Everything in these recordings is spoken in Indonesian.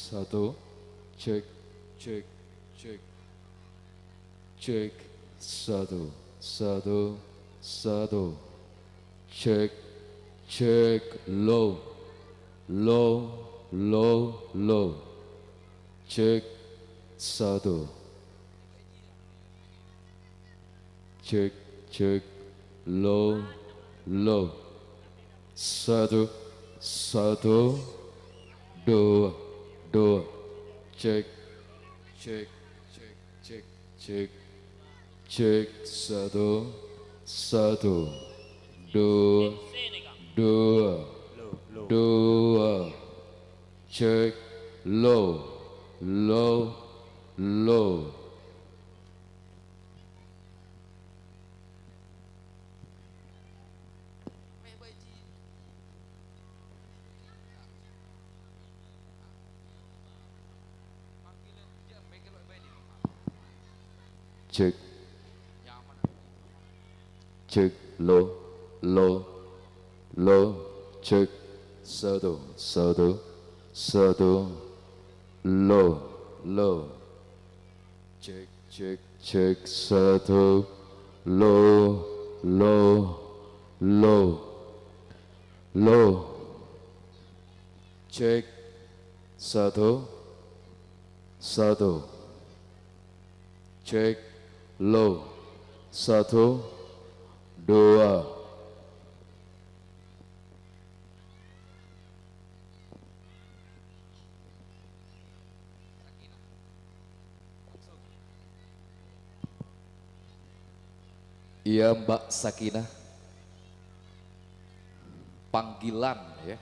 Satu, cek, cek, cek, cek, satu, satu, satu, cek, cek, low, low, low, low, cek, satu, cek, cek, low, low, satu, satu, dua, dua, cek, cek, cek, cek, cek, cek, satu, satu, dua, dua, dua, cek, low, low, low. Cek, cek, low, low, low, cek, satu, satu, satu, low, low, cek, cek, cek, satu, low, low, low, low, cek, satu, satu, cek, low, satu, dua, iya Mbak Sakinah, panggilan ya,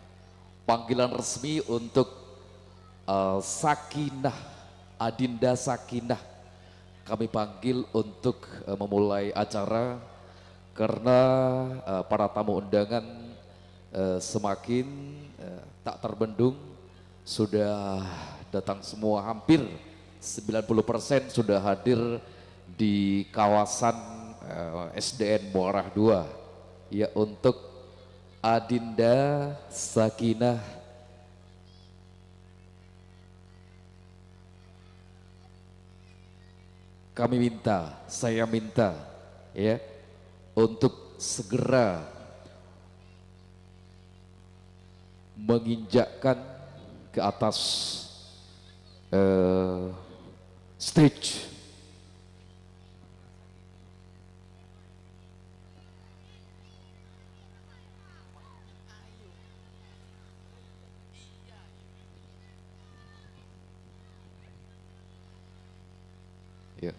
panggilan resmi untuk Sakinah, Adinda Sakinah. Kami panggil untuk memulai acara karena para tamu undangan semakin tak terbendung, sudah datang semua, hampir 90% sudah hadir di kawasan SDN Muarah 2 ya, untuk Adinda Sakinah. Kami minta, saya minta ya, untuk segera menginjakkan ke atas stage. Ya,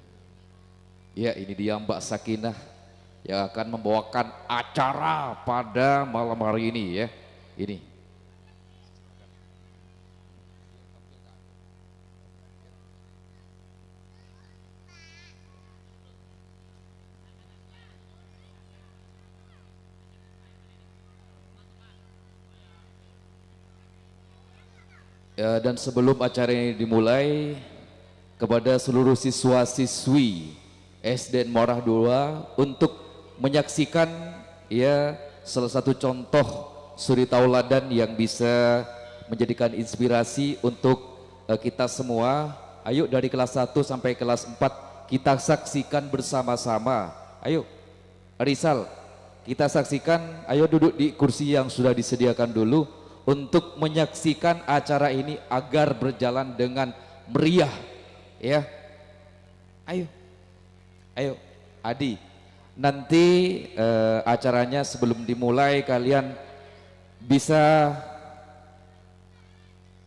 ya ini dia Mbak Sakinah yang akan membawakan acara pada malam hari ini ya. Ini. Ya, dan sebelum acara ini dimulai, kepada seluruh siswa-siswi SDN Muarah 2 untuk menyaksikan ya salah satu contoh suri tauladan yang bisa menjadikan inspirasi untuk kita semua. Ayo dari kelas 1 sampai kelas 4 kita saksikan bersama-sama. Ayo Rizal, kita saksikan, ayo duduk di kursi yang sudah disediakan dulu untuk menyaksikan acara ini agar berjalan dengan meriah ya. Ayo, ayo Adi, nanti acaranya sebelum dimulai kalian bisa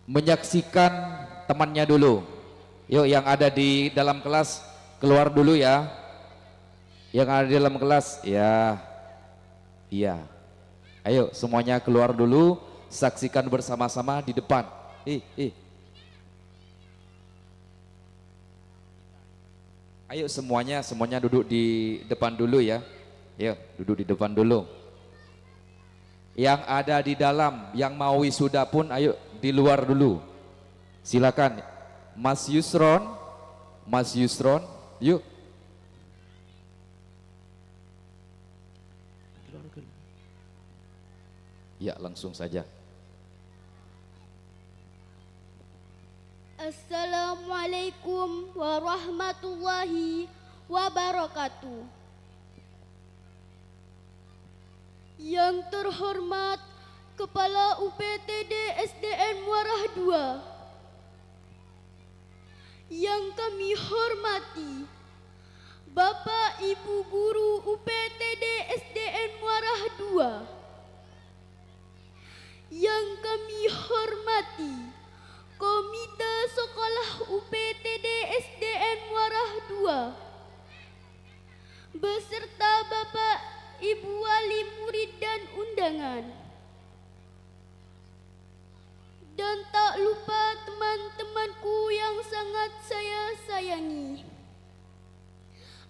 menyaksikan temannya dulu. Yuk yang ada di dalam kelas keluar dulu ya. Yang ada di dalam kelas ya, iya. Ayo semuanya keluar dulu, saksikan bersama-sama di depan. Ayo semuanya duduk di depan dulu ya. Yuk duduk di depan dulu. Yang ada di dalam, yang mau wisuda pun ayo di luar dulu. Silakan Mas Yusron, Mas Yusron, yuk. Ya langsung saja. Assalamualaikum warahmatullahi wabarakatuh. Yang terhormat Kepala UPTD SDN Muarah II, yang kami hormati Bapak Ibu Guru UPTD SDN Muarah II, yang kami hormati Komite Sekolah UPTD SDN Muarah II, beserta Bapak Ibu Wali Murid dan undangan. Dan tak lupa teman-temanku yang sangat saya sayangi.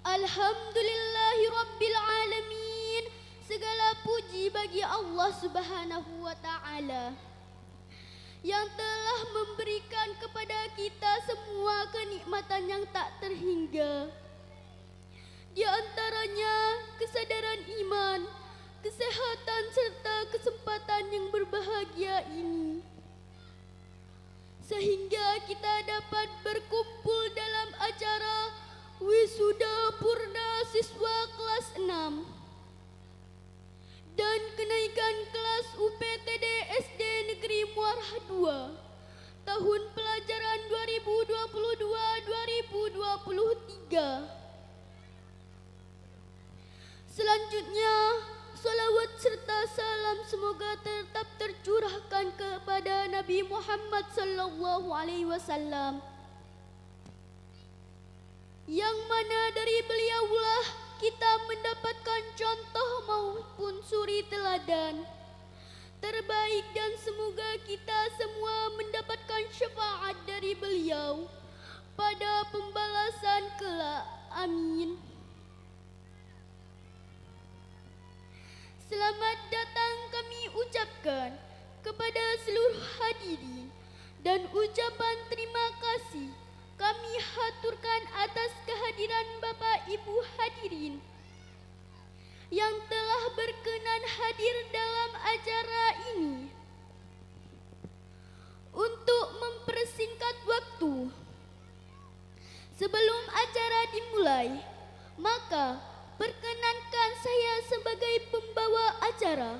Alhamdulillahirabbil alamin. Segala puji bagi Allah Subhanahu wa taala yang telah memberikan kepada kita semua kenikmatan yang tak terhingga. Di antaranya kesadaran iman, kesehatan serta kesempatan yang berbahagia ini. Sehingga kita dapat berkumpul dalam acara Wisuda Purna Siswa Kelas 6 dan kenaikan kelas UPTD SD Negeri Muarah II tahun pelajaran 2022-2023. Selanjutnya, salawat serta salam semoga tetap tercurahkan kepada Nabi Muhammad SAW, yang mana dari beliaulah kita mendapatkan contoh maupun suri teladan terbaik, dan semoga kita semua mendapatkan syafaat dari beliau pada pembalasan kelak. Amin. Selamat datang kami ucapkan kepada seluruh hadirin, dan ucapan terima kasih kami haturkan atas kehadiran Bapak Ibu hadirin yang telah berkenan hadir dalam acara ini. Untuk mempersingkat waktu, sebelum acara dimulai, maka perkenankan saya sebagai pembawa acara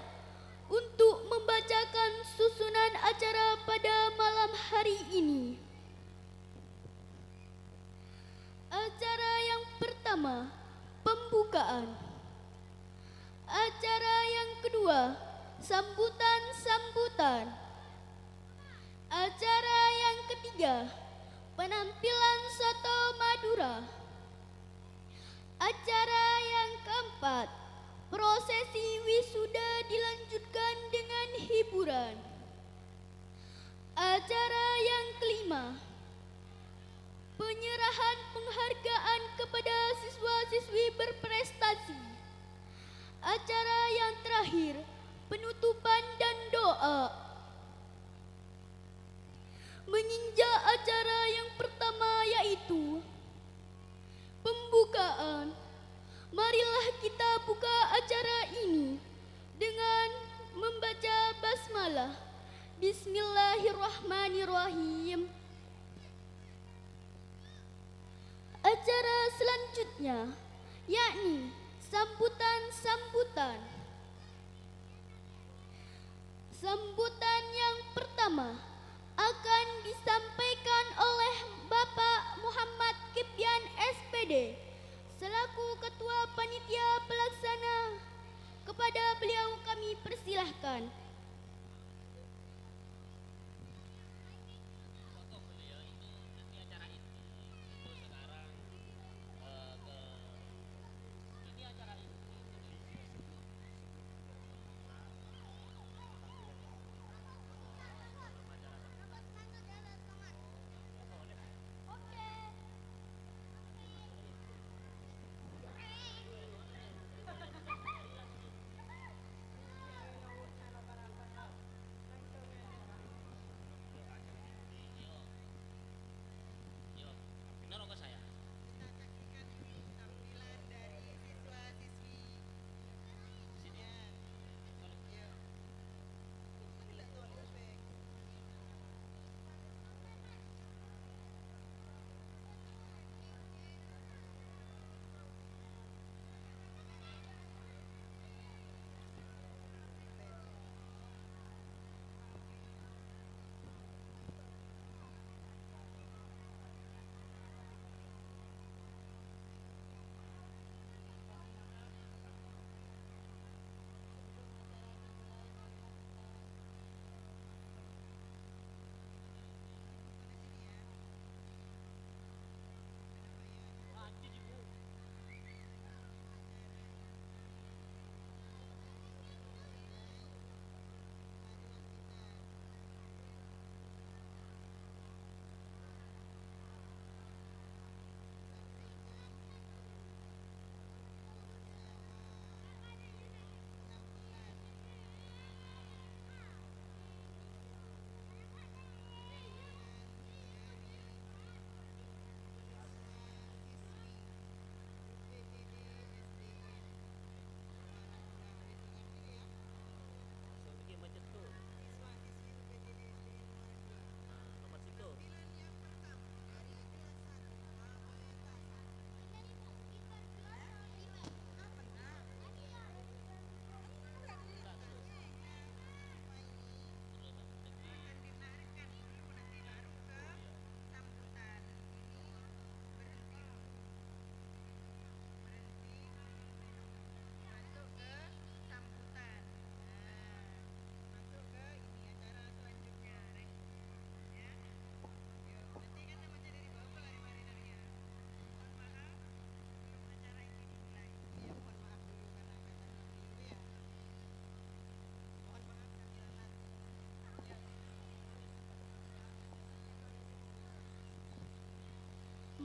untuk membacakan susunan acara pada malam hari ini. Acara yang pertama, pembukaan. Acara yang kedua, sambutan-sambutan. Acara yang ketiga, penampilan soto Madura. Acara yang keempat, prosesi wisuda dilanjutkan dengan hiburan. Acara yang kelima, penyerahan penghargaan kepada siswa-siswi berprestasi. Acara yang terakhir, penutupan dan doa. Menginjak acara yang pertama, yaitu pembukaan. Marilah kita buka acara ini dengan membaca basmalah. Bismillahirrahmanirrahim. Acara selanjutnya yakni sambutan-sambutan. Sambutan yang pertama akan disampaikan oleh Bapak Muhammad Kipyan SPD selaku Ketua Panitia Pelaksana. Kepada beliau kami persilahkan.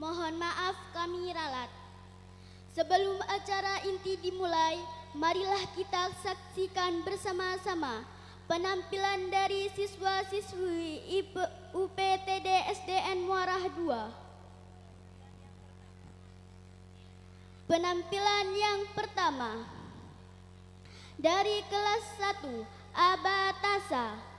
Mohon maaf kami ralat. Sebelum acara inti dimulai, marilah kita saksikan bersama-sama penampilan dari siswa-siswi UPTD SDN Muarah 2. Penampilan yang pertama dari kelas 1 Abatasa.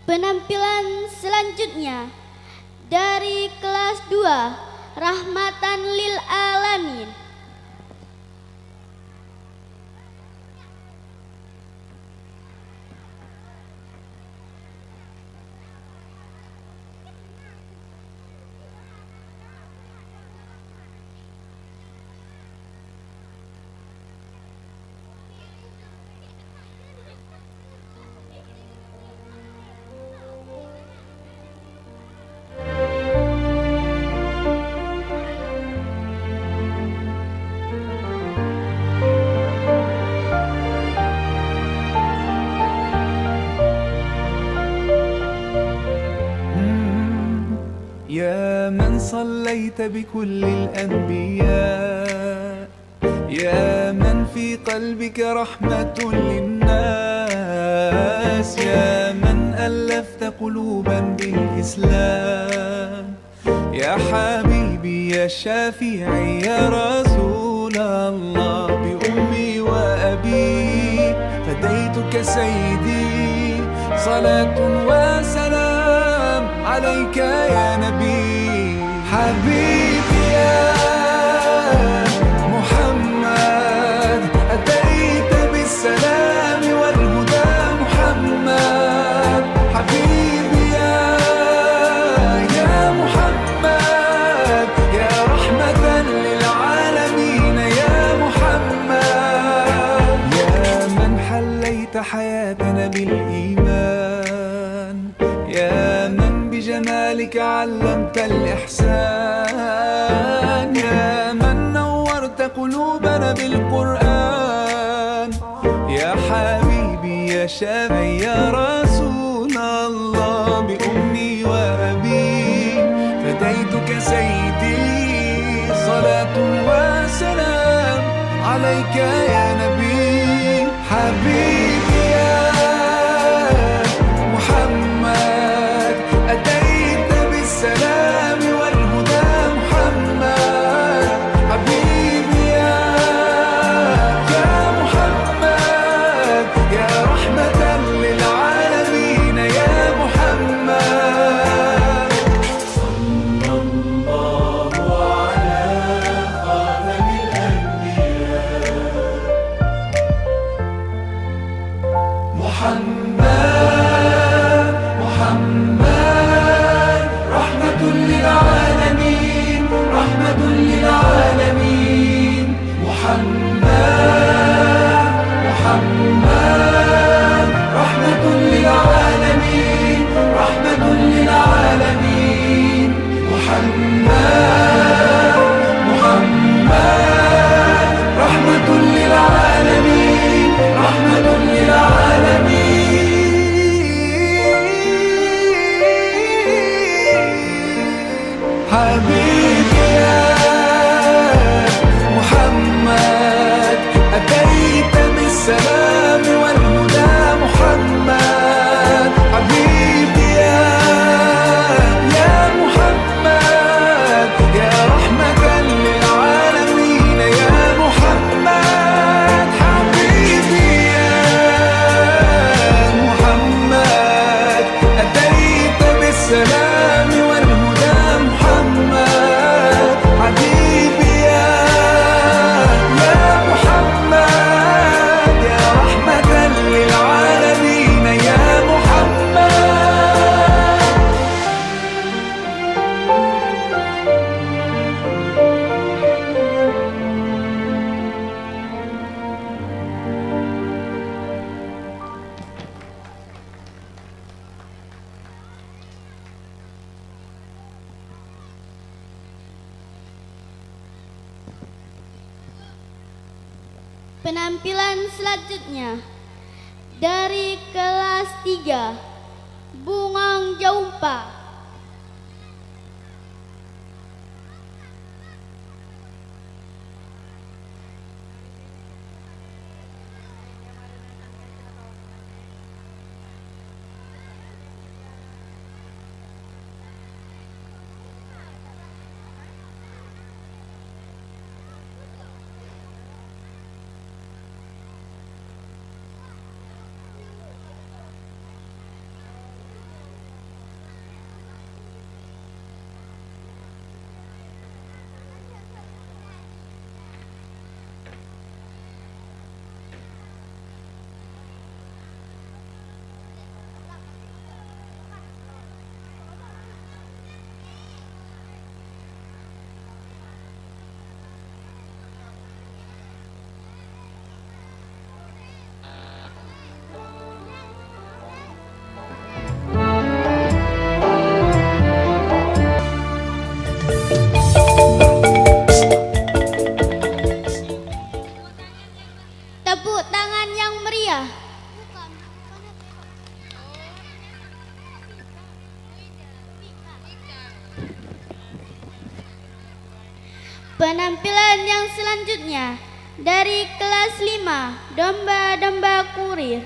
Penampilan selanjutnya dari kelas 2 Rahmatan Lil Alamin. يا من صليت بكل الأنبياء، يا من في قلبك رحمة للناس، يا من ألفت قلوبا بالإسلام، يا حبيبي يا شافعي يا رسول الله، بأمي وأبي فديتك سيدي، صلاة وسلام عليك يا نبي. حبيبي يا محمد أتيت بالسلام والهدى محمد، حبيبي يا محمد يا رحمة للعالمين يا محمد، يا من حليت حياتنا بالإيمان، يا من بجمالك علمت الإحسان، يا من نورت قلوبنا بالقرآن، يا حبيبي يا شافعي يا رسول الله، بأمي وأبي فديتك سيدي، صلاة وسلام عليك يا نبي. حبيبي يا محمد أتيت بالسلام والهدى محمد، حبيبي يا محمد يا رحمة للعالمين يا محمد. صلى الله على خاتم الأنبياء محمد، محمد رحمة للعالمين، رحمة للعالمين، محمد، محمد رحمة للعالمين، رحمة للعالمين، محمد، محمد رحمة للعالمين، رحمة للعالمين. حبيبي يا محمد أتيت بالسلام والهدى محمد، حبيبي يا محمد يا رحمة للعالمين يا محمد، حبيبي يا محمد أتيت بالسلام والهدى محمد. Penampilan selanjutnya dari kelas 3 Bungang Jaumpa. Tepuk tangan yang meriah. Penampilan yang selanjutnya dari kelas 5 Domba-domba kurir.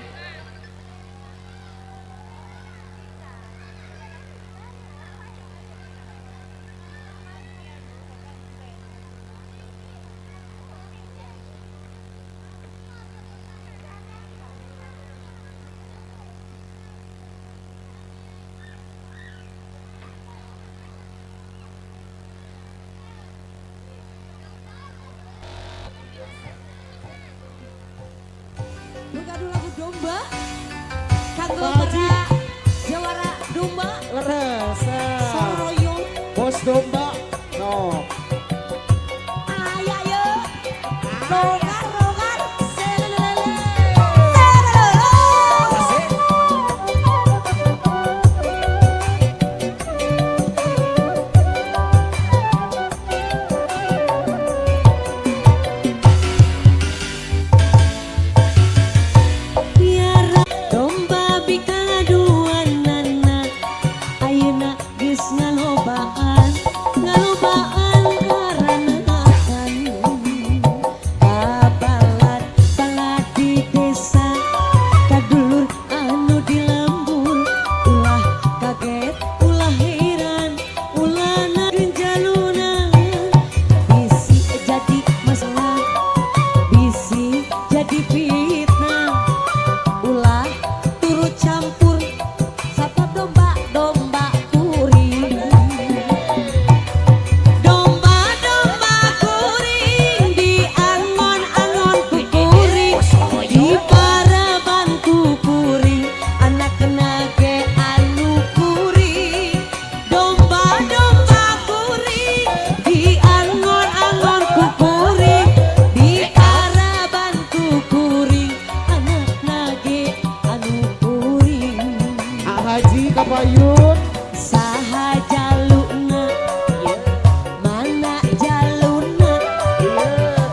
Bergadu lagu domba, kanggo para jawara domba, Rasa soroyong, bos domba no ayo, rogar rogar, selelele, biara domba bikang aduan nana, ayeuna geus ngalobaan karana akan kabalat balad di desa kadulur anu di lembur ulah kaget ulah heran ulah genjaluna bisi jadi masalah bisi jadi fitnah ulah turut campur sapa domba-domba kuring domba-domba kuring di angon-angon kukuring di paraban kukuring anak kenage anu kuring domba-domba kuring di angon-angon kukuring di paraban kukuring anak nage anu kuring Haji Kapayun saha jaluna mana jaluna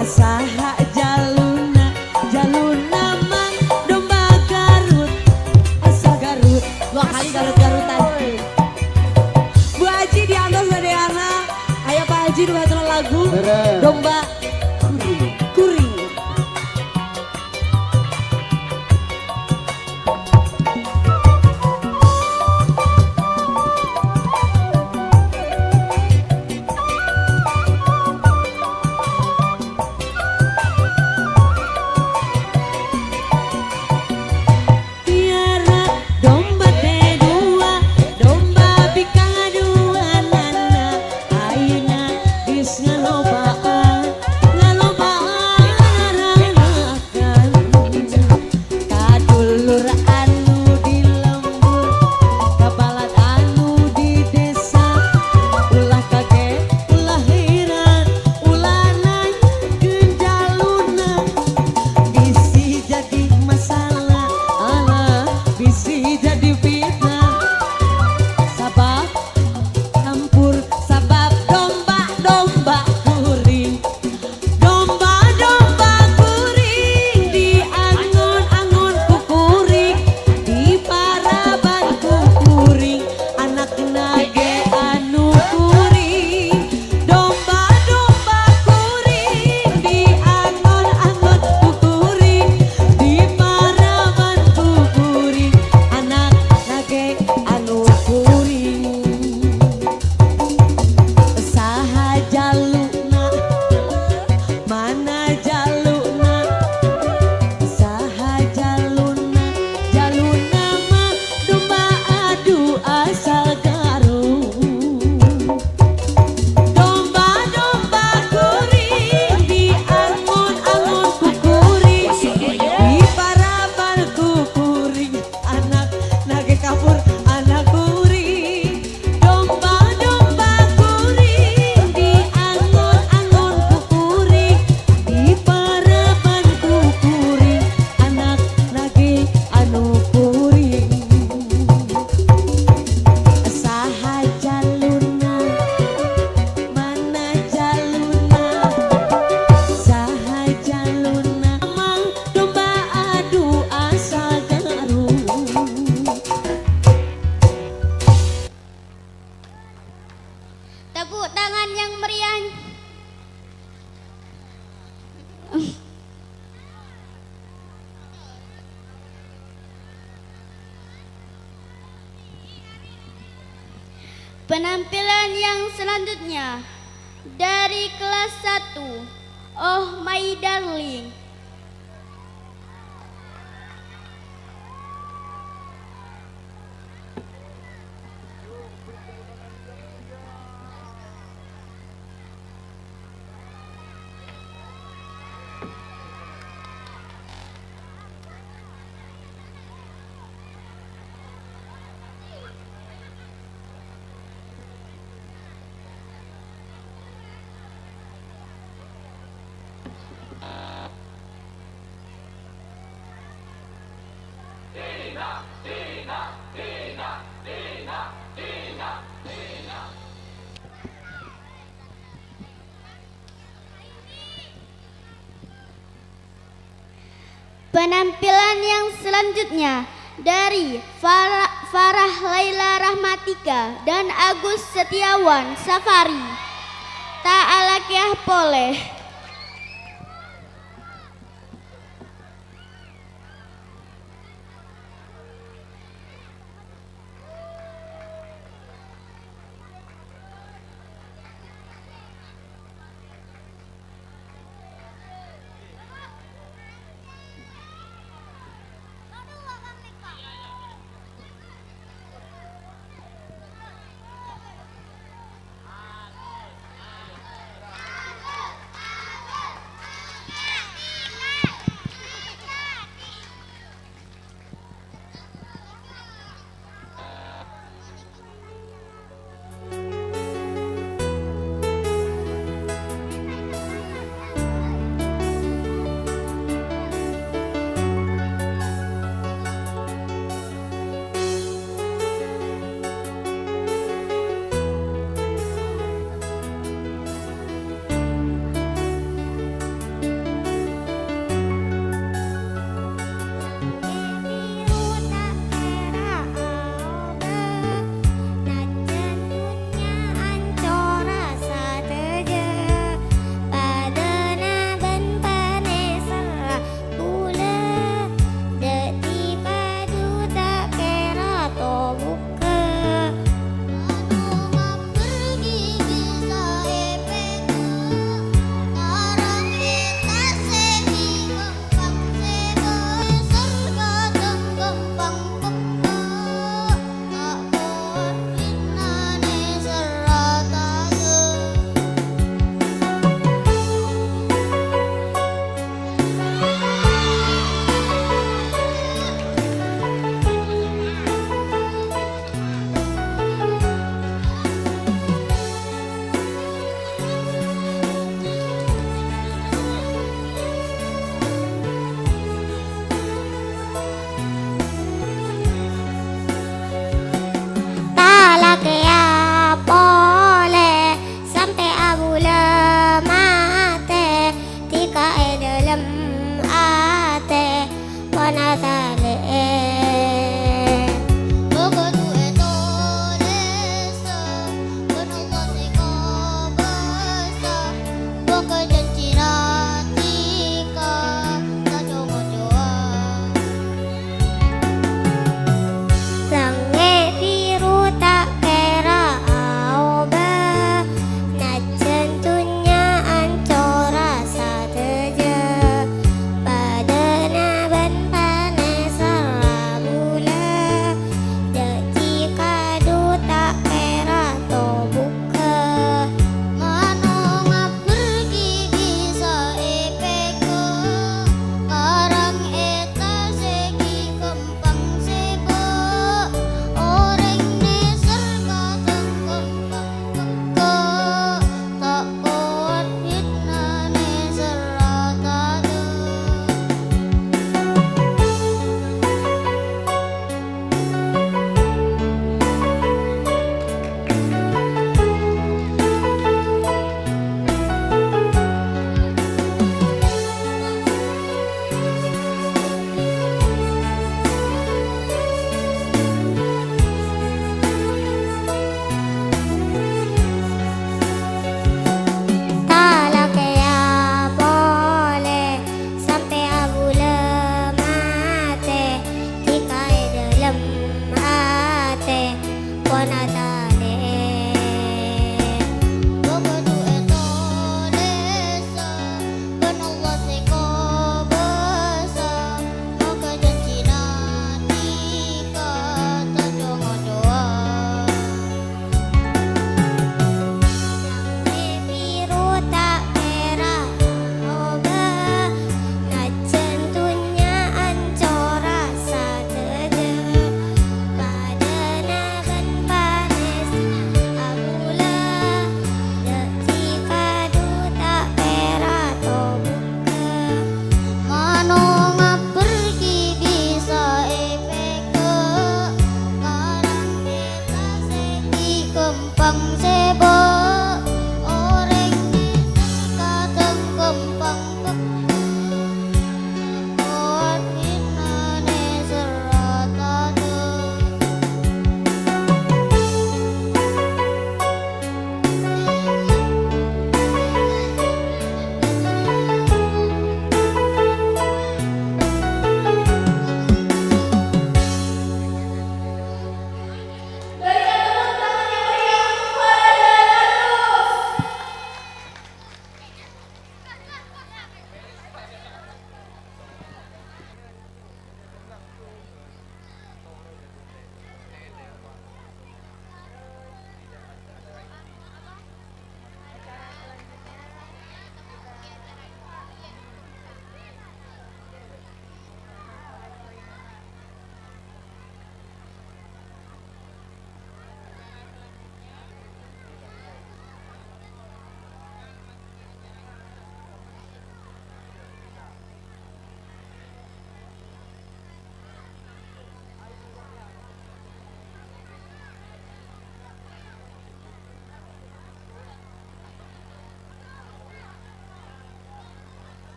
saha jaluna jaluna mang domba Garut asal Garut 2 kali Garut-Garutan Bu Haji diantos badeana aya Pak Haji nu lagu Beres. domba kuring Tiara domba teh dua, domba bikang aduan nana, ayeuna geus ngalobaan Tepuk tangan yang meriah. Penampilan yang selanjutnya dari kelas 1, Oh My Darling. Penampilan yang selanjutnya dari Farah Laila Rahmatika dan Agus Setiawan Safari. Ta'alakiah Poleh.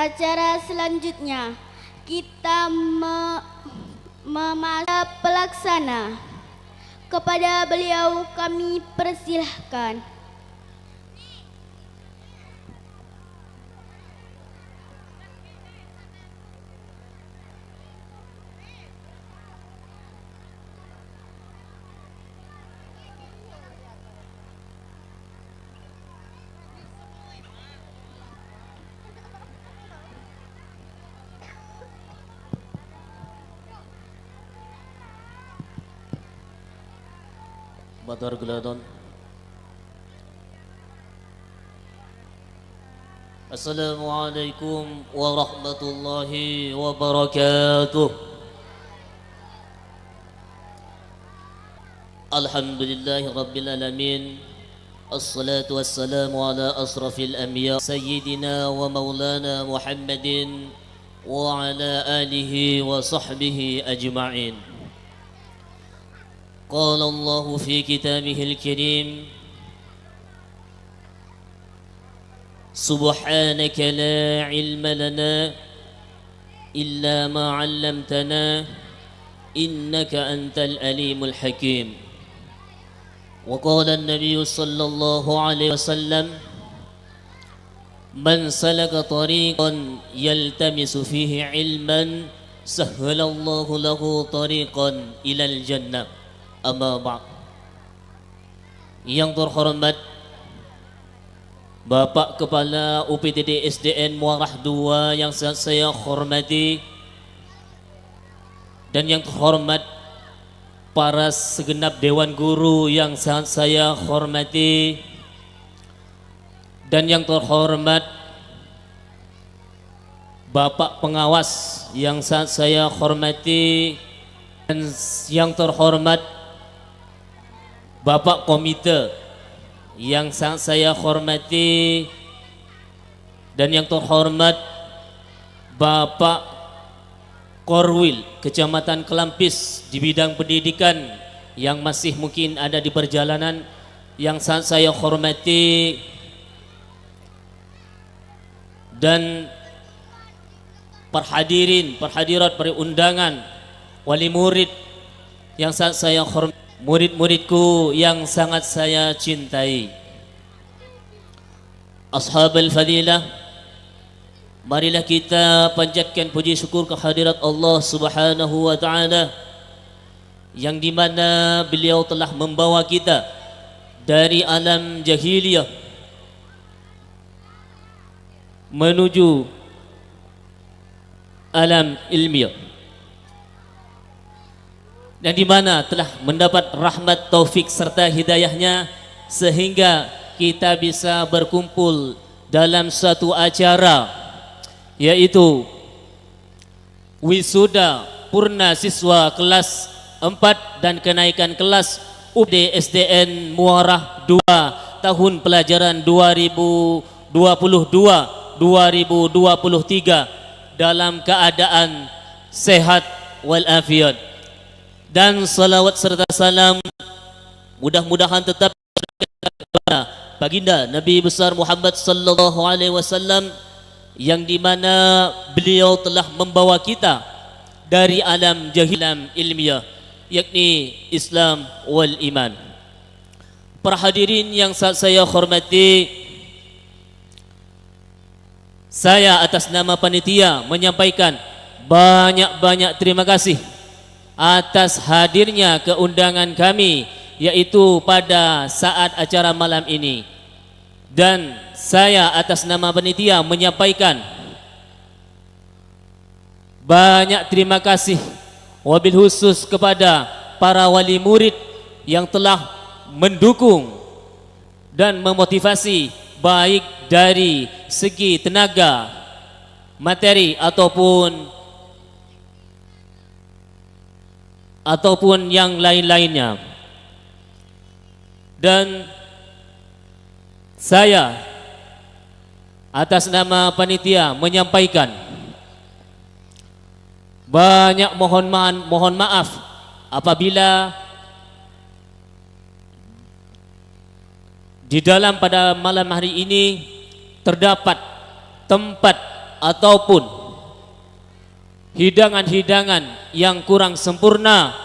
acara selanjutnya kita memasang pelaksana. Kepada beliau kami persilahkan. Badar Geladon. Assalamualaikum warahmatullahi wabarakatuh. Alhamdulillahi rabbil alamin. Assalatu wassalamu ala asrafil anbiya sayyidina wa maulana Muhammadin wa ala alihi wa sahbihi ajma'in. قال الله في كتابه الكريم سبحانك لا علم لنا إلا ما علمتنا إنك أنت الأليم الحكيم وقال النبي صلى الله عليه وسلم من سلك طريقا يلتمس فيه علما سهل الله له طريقا إلى الجنة. Amma ba'd. Yang terhormat Bapak Kepala UPTD SDN Muarah 2 yang sangat saya hormati, dan yang terhormat para segenap Dewan Guru yang sangat saya hormati, dan yang terhormat Bapak Pengawas yang sangat saya hormati, dan yang terhormat Bapak Komite yang sangat saya hormati, dan yang terhormat Bapak Korwil Kecamatan Kelampis di bidang pendidikan yang masih mungkin ada di perjalanan, yang sangat saya hormati, dan perhadirat perundangan, wali murid yang sangat saya hormati, murid-muridku yang sangat saya cintai, ashabul fadilah, marilah kita panjatkan puji syukur kehadirat Allah Subhanahu wa taala yang dimana beliau telah membawa kita dari alam jahiliyah menuju alam ilmiah, dan di mana telah mendapat rahmat taufik serta hidayahnya sehingga kita bisa berkumpul dalam suatu acara, yaitu wisuda purna siswa kelas 4 dan kenaikan kelas UPD SDN Muarah 2 tahun pelajaran 2022-2023 dalam keadaan sehat walafiat. Dan salawat serta salam mudah-mudahan tetap kepada baginda Nabi besar Muhammad sallallahu alaihi wasallam yang dimana beliau telah membawa kita dari alam jahilam ilmiah, yakni Islam wal iman. Para hadirin yang saya hormati, saya atas nama panitia menyampaikan banyak-banyak terima kasih atas hadirnya keundangan kami, yaitu pada saat acara malam ini. Dan saya atas nama panitia menyampaikan banyak terima kasih wabil khusus kepada para wali murid yang telah mendukung dan memotivasi baik dari segi tenaga, materi ataupun yang lain-lainnya. Dan saya atas nama panitia menyampaikan banyak mohon maaf apabila di dalam pada malam hari ini terdapat tempat ataupun hidangan-hidangan yang kurang sempurna,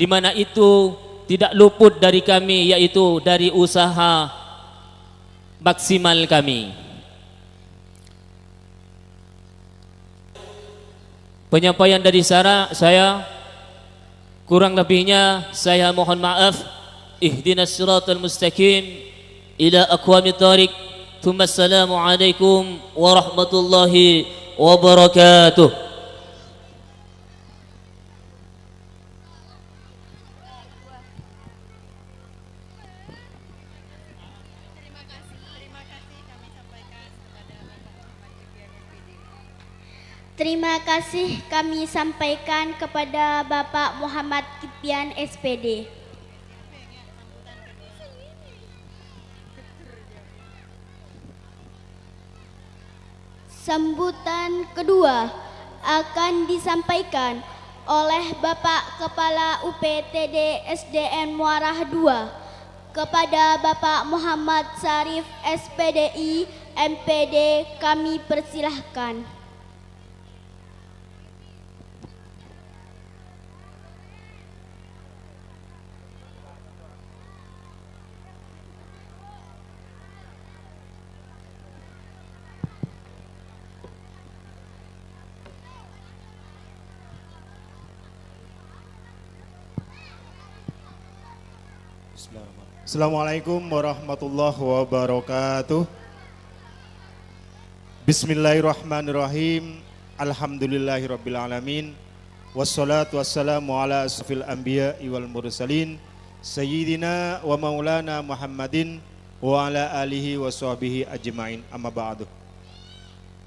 di mana itu tidak luput dari kami, yaitu dari usaha maksimal kami. Penyampaian dari saya kurang lebihnya saya mohon maaf. Ihdinas siratal mustaqim ila aqwamit thariq. Assalamualaikum warahmatullahi wabarakatuh. Terima kasih kami sampaikan kepada Bapak Muhammad Kipian SPD. Sambutan kedua akan disampaikan oleh Bapak Kepala UPTD SDN Muarah II kepada Bapak Muhammad Sarif SPDI MPD, kami persilahkan. Assalamualaikum warahmatullahi wabarakatuh. Bismillahirrahmanirrahim. Alhamdulillahirabbil alamin. Wassalatu wassalamu ala asrofil anbiya'i wal mursalin sayyidina wa maulana Muhammadin wa ala alihi wa sahbihi ajma'in, amma ba'du.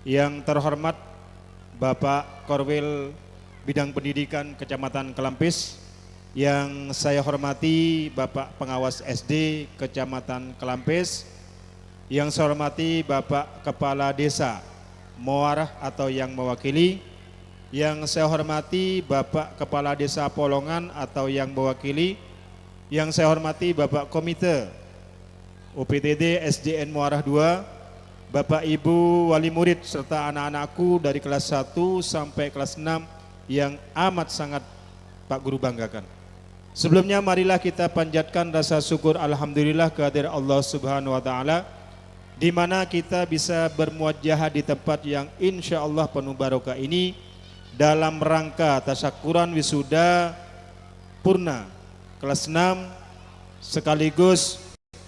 Yang terhormat Bapak Korwil Bidang Pendidikan Kecamatan Kelampis, yang saya hormati Bapak Pengawas SD Kecamatan Kelampis, yang saya hormati Bapak Kepala Desa Muarah atau yang mewakili, yang saya hormati Bapak Kepala Desa Polongan atau yang mewakili, yang saya hormati Bapak Komite UPTD SDN Muarah II, Bapak Ibu Wali Murid serta anak-anakku dari kelas 1 sampai kelas 6 yang amat sangat Pak Guru banggakan. Sebelumnya marilah kita panjatkan rasa syukur alhamdulillah kehadirat Allah Subhanahu wa taala, di mana kita bisa bermuajah di tempat yang insya Allah penuh barokah ini dalam rangka tasyakuran wisuda purna kelas 6 sekaligus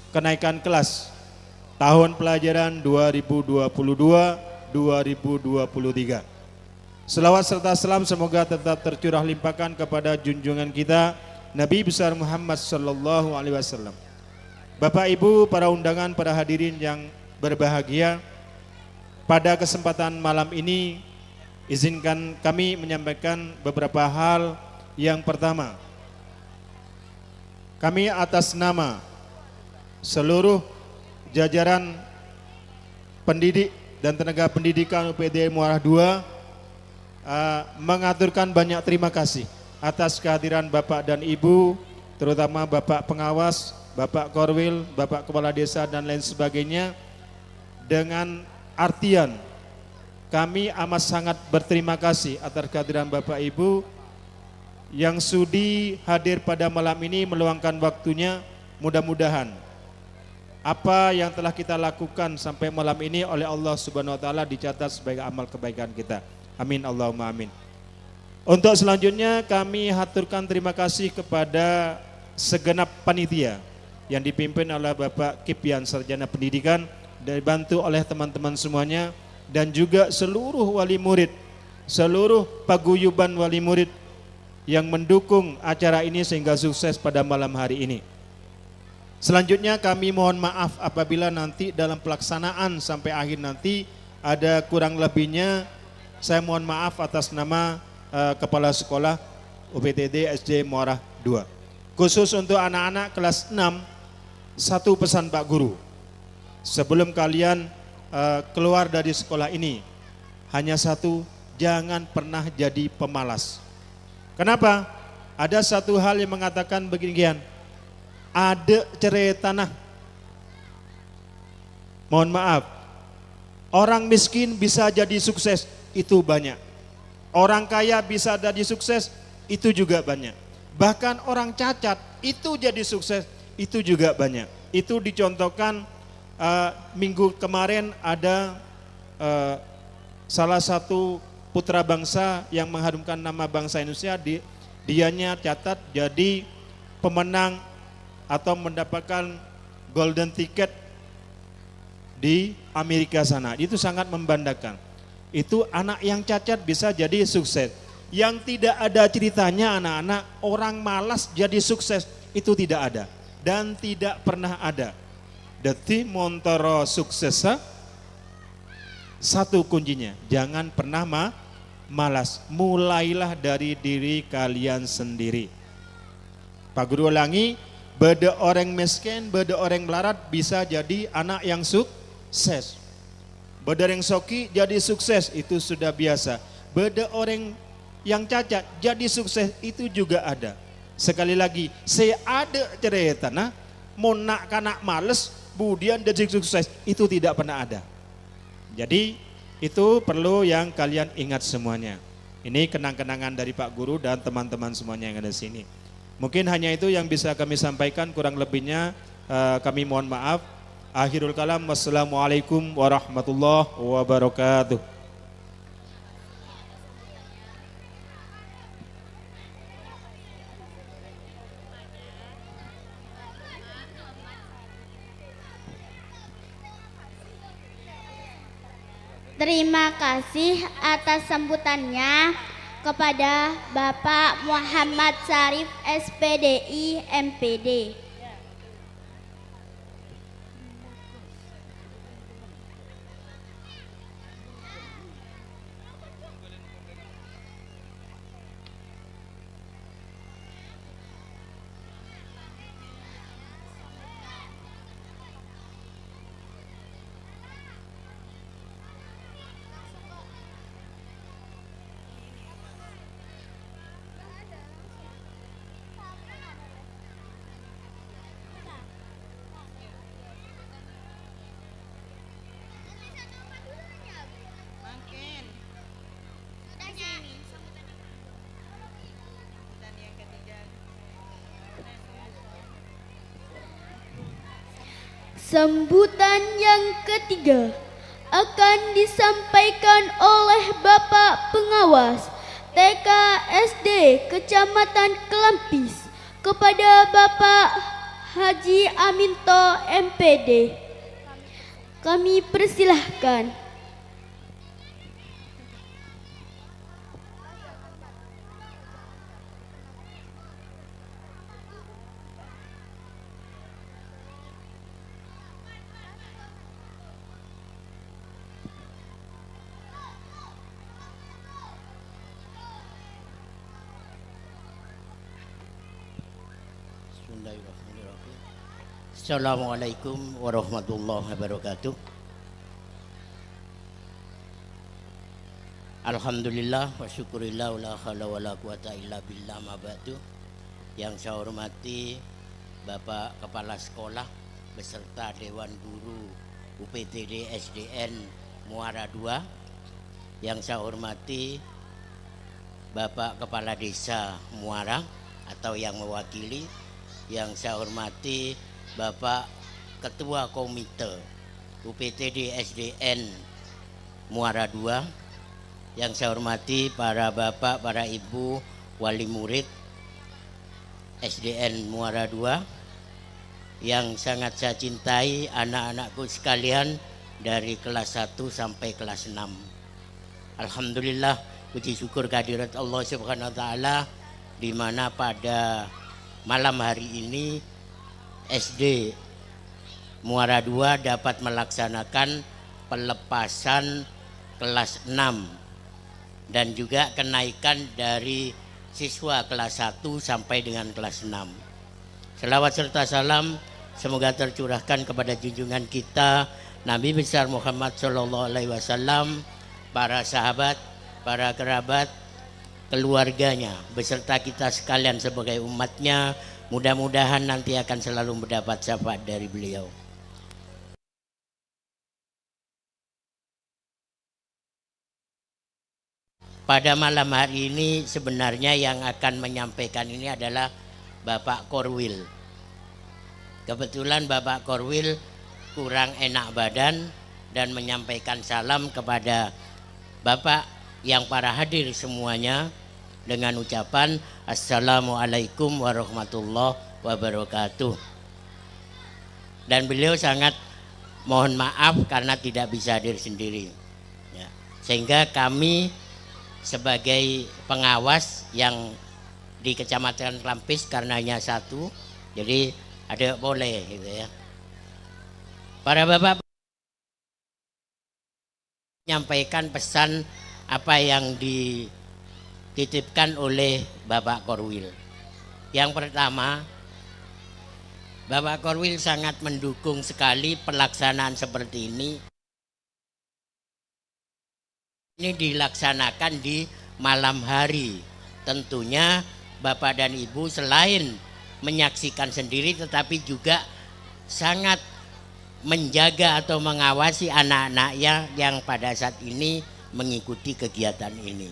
kenaikan kelas tahun pelajaran 2022-2023. Selawat serta salam semoga tetap tercurah limpahkan kepada junjungan kita Nabi besar Muhammad sallallahu alaihi wasallam. Bapak Ibu, para undangan, para hadirin yang berbahagia, pada kesempatan malam ini izinkan kami menyampaikan beberapa hal. Yang pertama, kami atas nama seluruh jajaran pendidik dan tenaga pendidikan UPTD Muarah II mengaturkan banyak terima kasih atas kehadiran Bapak dan Ibu, terutama Bapak Pengawas, Bapak Korwil, Bapak Kepala Desa dan lain sebagainya. Dengan artian kami amat sangat berterima kasih atas kehadiran Bapak Ibu yang sudi hadir pada malam ini meluangkan waktunya. Mudah-mudahan apa yang telah kita lakukan sampai malam ini oleh Allah Subhanahu wa taala dicatat sebagai amal kebaikan kita. Amin Allahumma amin. Untuk selanjutnya kami haturkan terima kasih kepada segenap panitia yang dipimpin oleh Bapak Kipian Sarjana Pendidikan, dibantu oleh teman-teman semuanya, dan juga seluruh wali murid, seluruh paguyuban wali murid yang mendukung acara ini sehingga sukses pada malam hari ini. Selanjutnya kami mohon maaf apabila nanti dalam pelaksanaan sampai akhir nanti ada kurang lebihnya. Saya mohon maaf atas nama Kepala Sekolah UPTD SD Muarah II. Khusus untuk anak-anak kelas 6, satu pesan Pak Guru. Sebelum kalian keluar dari sekolah ini, hanya satu, jangan pernah jadi pemalas. Kenapa? Ada satu hal yang mengatakan beginian, ada cerai tanah. Mohon maaf, Orang miskin bisa jadi sukses, itu banyak. Orang kaya bisa jadi sukses, itu juga banyak. Bahkan orang cacat itu jadi sukses, itu juga banyak. Itu dicontohkan minggu kemarin ada salah satu putra bangsa yang mengharumkan nama bangsa Indonesia, dianya catat jadi pemenang atau mendapatkan golden ticket di Amerika sana. Itu sangat membanggakan. Itu anak yang cacat bisa jadi sukses. Yang tidak ada ceritanya anak-anak orang malas jadi sukses, itu tidak ada dan tidak pernah ada. Dadi montoro suksesa satu kuncinya, jangan pernah malas. Mulailah dari diri kalian sendiri. Pak Guru ulangi, beda orang miskin, beda orang melarat bisa jadi anak yang sukses. Beda orang soki jadi sukses, itu sudah biasa. Beda orang yang cacat jadi sukses, itu juga ada. Sekali lagi, saya ada cerita, nah, mau nak kanak males, kemudian jadi sukses, itu tidak pernah ada. Jadi itu perlu yang kalian ingat semuanya. Ini kenang-kenangan dari Pak Guru dan teman-teman semuanya yang ada di sini. Mungkin hanya itu yang bisa kami sampaikan, kurang lebihnya kami mohon maaf. Akhirul kalam, wassalamualaikum warahmatullahi wabarakatuh. Terima kasih atas sambutannya kepada Bapak Muhammad Syarif SPDI MPD. Sambutan yang ketiga akan disampaikan oleh Bapak Pengawas TK SD Kecamatan Kelampis kepada Bapak Haji Aminto MPD. Kami persilahkan. Bismillahirrahmanirrahim. Assalamualaikum warahmatullahi wabarakatuh. Alhamdulillah wa syukurillah la haula wala quwata illa billah ma ba'du. Yang saya hormati Bapak Kepala Sekolah beserta Dewan Guru UPTD SDN Muara II. Yang saya hormati Bapak Kepala Desa Muara atau yang mewakili. Yang saya hormati Bapak Ketua Komite UPTD SDN Muara II. Yang saya hormati para bapak, para ibu, wali murid SDN Muara II. Yang sangat saya cintai anak-anakku sekalian dari kelas 1 sampai kelas 6. Alhamdulillah, puji syukur kehadirat Allah Subhanahu wa taala di mana pada malam hari ini SD Muara II dapat melaksanakan pelepasan kelas 6 dan juga kenaikan dari siswa kelas 1 sampai dengan kelas 6. Selawat serta salam semoga tercurahkan kepada junjungan kita Nabi besar Muhammad SAW, para sahabat, para kerabat, keluarganya beserta kita sekalian sebagai umatnya. Mudah-mudahan nanti akan selalu mendapat syafaat dari beliau. pada malam hari ini sebenarnya yang akan menyampaikan ini adalah Bapak Korwil. Kebetulan Bapak Korwil kurang enak badan dan menyampaikan salam kepada Bapak yang para hadir semuanya dengan ucapan Assalamualaikum warahmatullahi wabarakatuh. Dan beliau sangat mohon maaf karena tidak bisa hadir sendiri ya. Sehingga kami sebagai pengawas yang di Kecamatan Klampis karena hanya satu, jadi ada boleh gitu ya. Para bapak menyampaikan pesan apa yang dititipkan oleh Bapak Korwil. Yang pertama, Bapak Korwil sangat mendukung sekali pelaksanaan seperti ini. Ini dilaksanakan di malam hari. Tentunya Bapak dan Ibu selain menyaksikan sendiri tetapi juga sangat menjaga atau mengawasi anak-anaknya yang pada saat ini mengikuti kegiatan ini.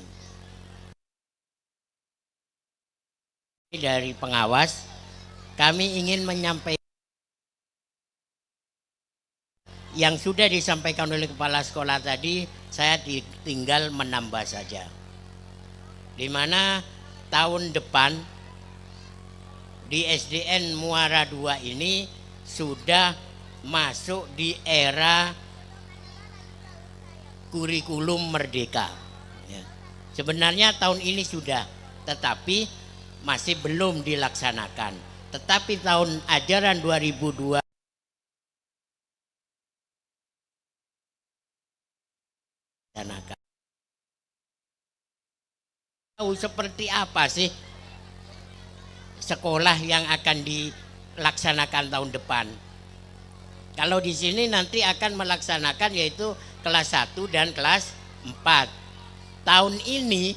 Dari pengawas, kami ingin menyampaikan yang sudah disampaikan oleh kepala sekolah tadi, saya tinggal menambah saja. Di mana tahun depan di SDN Muara II ini sudah masuk di era kurikulum merdeka. Ya. Sebenarnya tahun ini sudah, tetapi masih belum dilaksanakan. Tetapi tahun ajaran 2002 tahu seperti apa sih sekolah yang akan dilaksanakan tahun depan. Kalau di sini nanti akan melaksanakan yaitu kelas 1 dan kelas 4. Tahun ini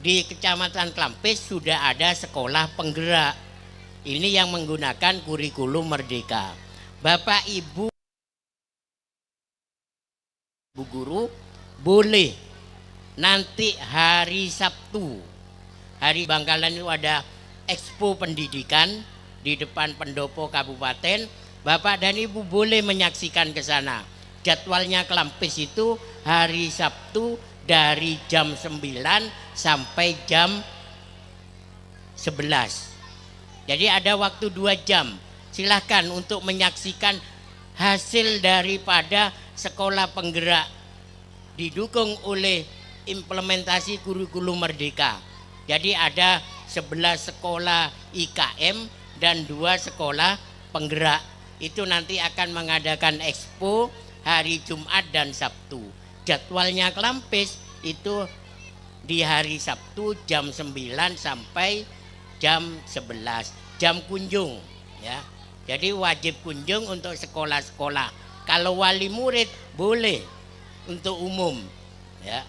di Kecamatan Klampis sudah ada sekolah penggerak. Ini yang menggunakan kurikulum merdeka. Bapak Ibu guru boleh nanti hari Sabtu, hari Bangkalan itu ada expo pendidikan di depan pendopo kabupaten. Bapak dan Ibu boleh menyaksikan ke sana. Jadwalnya Klampis itu hari Sabtu dari jam 9 sampai jam 11. Jadi ada waktu 2 jam. Silahkan untuk menyaksikan hasil daripada sekolah penggerak didukung oleh implementasi kurikulum merdeka. Jadi ada 11 sekolah IKM dan 2 sekolah penggerak. Itu nanti akan mengadakan expo hari Jumat dan Sabtu. Jadwalnya Klampis itu di hari Sabtu jam 9 sampai jam 11, jam kunjung ya. Jadi wajib kunjung untuk sekolah-sekolah. Kalau wali murid boleh untuk umum ya.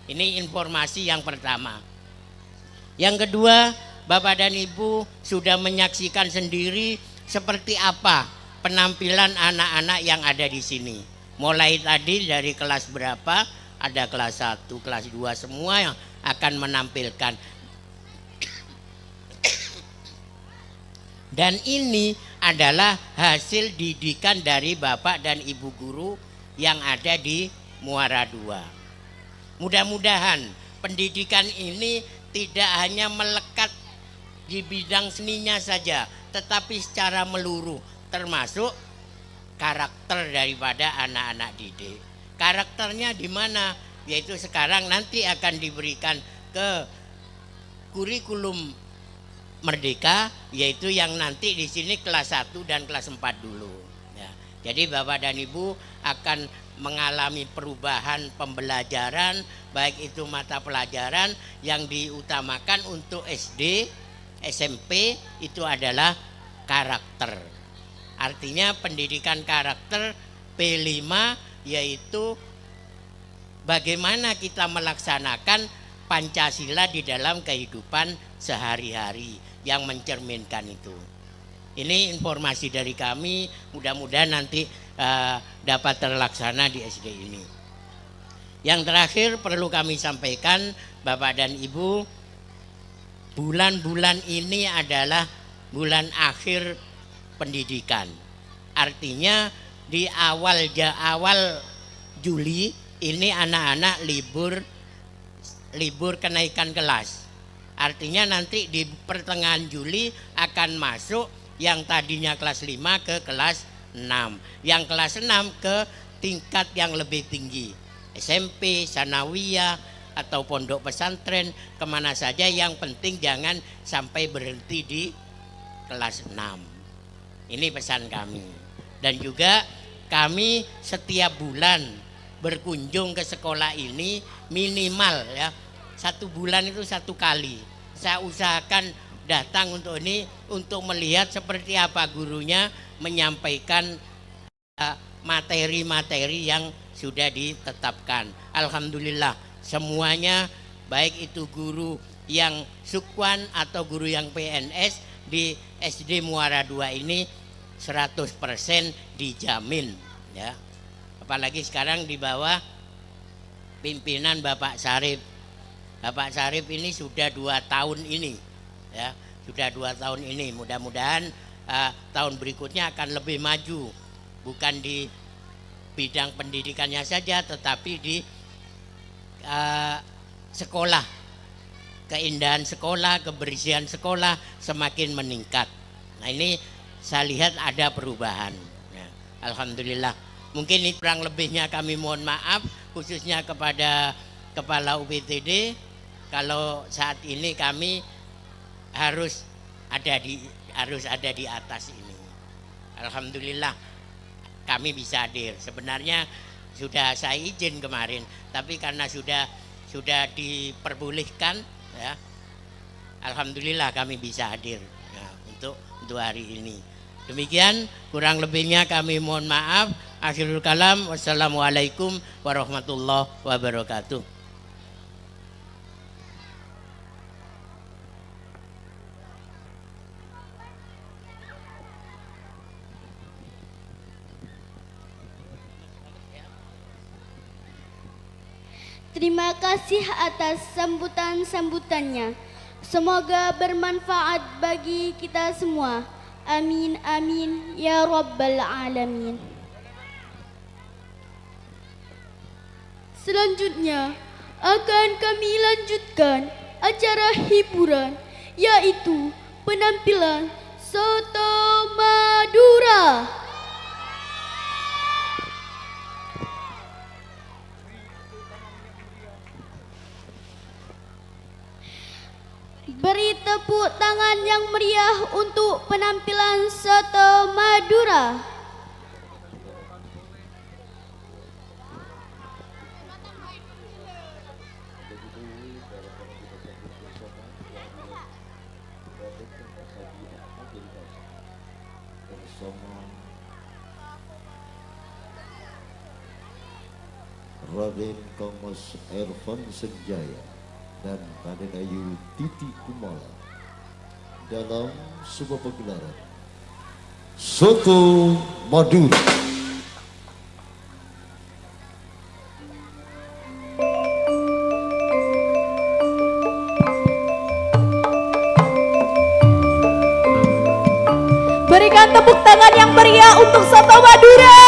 Ini informasi yang pertama. Yang kedua, Bapak dan Ibu sudah menyaksikan sendiri seperti apa penampilan anak-anak yang ada di sini. Mulai tadi dari kelas berapa, ada kelas 1, kelas 2 semua yang akan menampilkan. Dan ini adalah hasil didikan dari Bapak dan Ibu guru yang ada di Muara II. Mudah-mudahan pendidikan ini tidak hanya melekat di bidang seninya saja, tetapi secara meluruh, termasuk karakter daripada anak-anak didik. Karakternya di mana? Yaitu sekarang nanti akan diberikan ke kurikulum merdeka, yaitu yang nanti di sini kelas 1 dan kelas 4 dulu ya. Jadi Bapak dan Ibu akan mengalami perubahan pembelajaran, baik itu mata pelajaran yang diutamakan untuk SD, SMP itu adalah karakter. Artinya pendidikan karakter P5 yaitu bagaimana kita melaksanakan Pancasila di dalam kehidupan sehari-hari yang mencerminkan itu. Ini informasi dari kami, mudah-mudahan nanti dapat terlaksana di SD ini. Yang terakhir perlu kami sampaikan Bapak dan Ibu, bulan-bulan ini adalah bulan akhir pendidikan. Artinya di awal Juli ini anak-anak libur kenaikan kelas. Artinya nanti di pertengahan Juli akan masuk yang tadinya kelas 5 ke kelas 6. Yang kelas 6 ke tingkat yang lebih tinggi. SMP, sanawiyah, atau pondok pesantren, kemana saja, yang penting jangan sampai berhenti di kelas 6. Ini pesan kami. Dan juga kami setiap bulan berkunjung ke sekolah ini minimal ya 1 bulan itu 1 kali. Saya usahakan datang untuk ini, untuk melihat seperti apa gurunya menyampaikan materi-materi yang sudah ditetapkan. Alhamdulillah semuanya, baik itu guru yang sukwan atau guru yang PNS di SD Muara 2 ini 100% dijamin ya. Apalagi sekarang di bawah pimpinan Bapak Sarip. Bapak Sarip ini sudah 2 tahun ini ya, sudah 2 tahun ini. Mudah-mudahan tahun berikutnya akan lebih maju, bukan di bidang pendidikannya saja, tetapi di sekolah, keindahan sekolah, kebersihan sekolah semakin meningkat. Nah ini saya lihat ada perubahan ya. Alhamdulillah. Mungkin ini kurang lebihnya kami mohon maaf, khususnya kepada Kepala UPTD, kalau saat ini kami harus ada di atas ini. Alhamdulillah kami bisa hadir. Sebenarnya sudah saya izin kemarin, tapi karena sudah diperbolehkan ya, alhamdulillah kami bisa hadir ya, untuk hari ini. Demikian, kurang lebihnya kami mohon maaf. Akhirul kalam, wassalamualaikum warahmatullahi wabarakatuh. Terima kasih atas sambutan-sambutannya. Semoga bermanfaat bagi kita semua. Amin amin ya rabbal alamin. Selanjutnya akan kami lanjutkan acara hiburan, yaitu penampilan Soto Madura. Beri tepuk tangan yang meriah untuk penampilan Soto Madura. Raden Kongos Ervan Senjaya dan Raden Ayu Titi Kumala dalam sebuah pagelaran Soto Madura. Berikan tepuk tangan yang meriah untuk Soto Madura.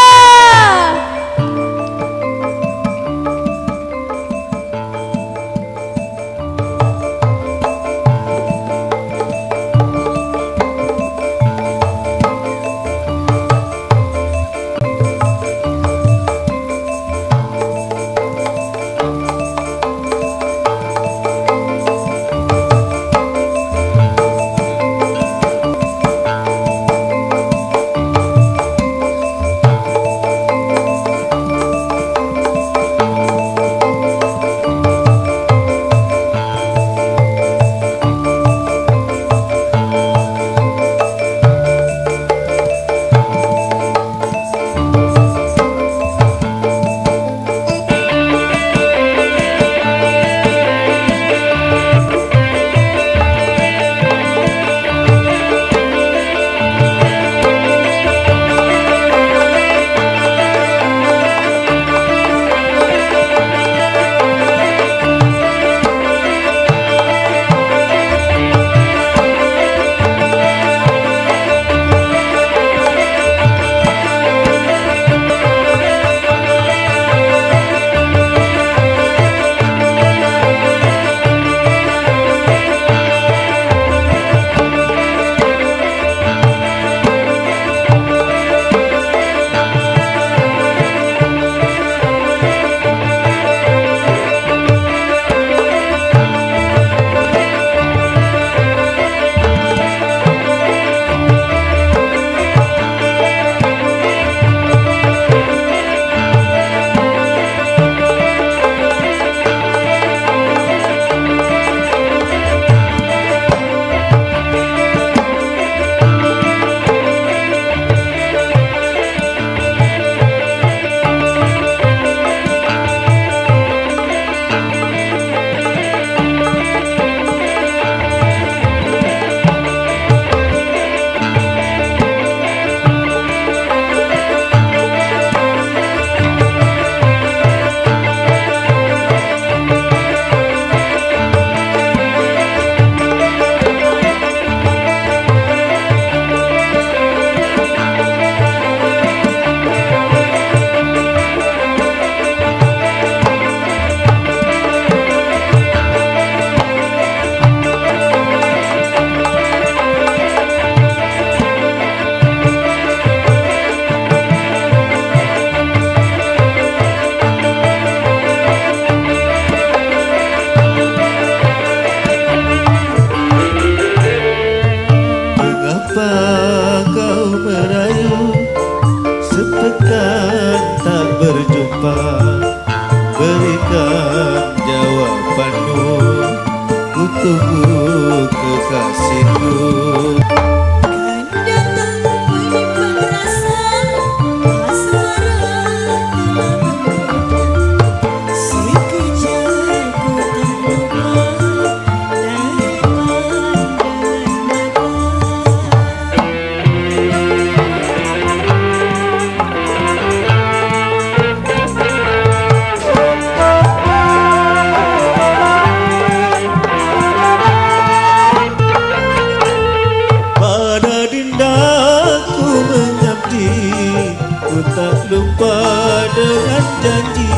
dengan janji,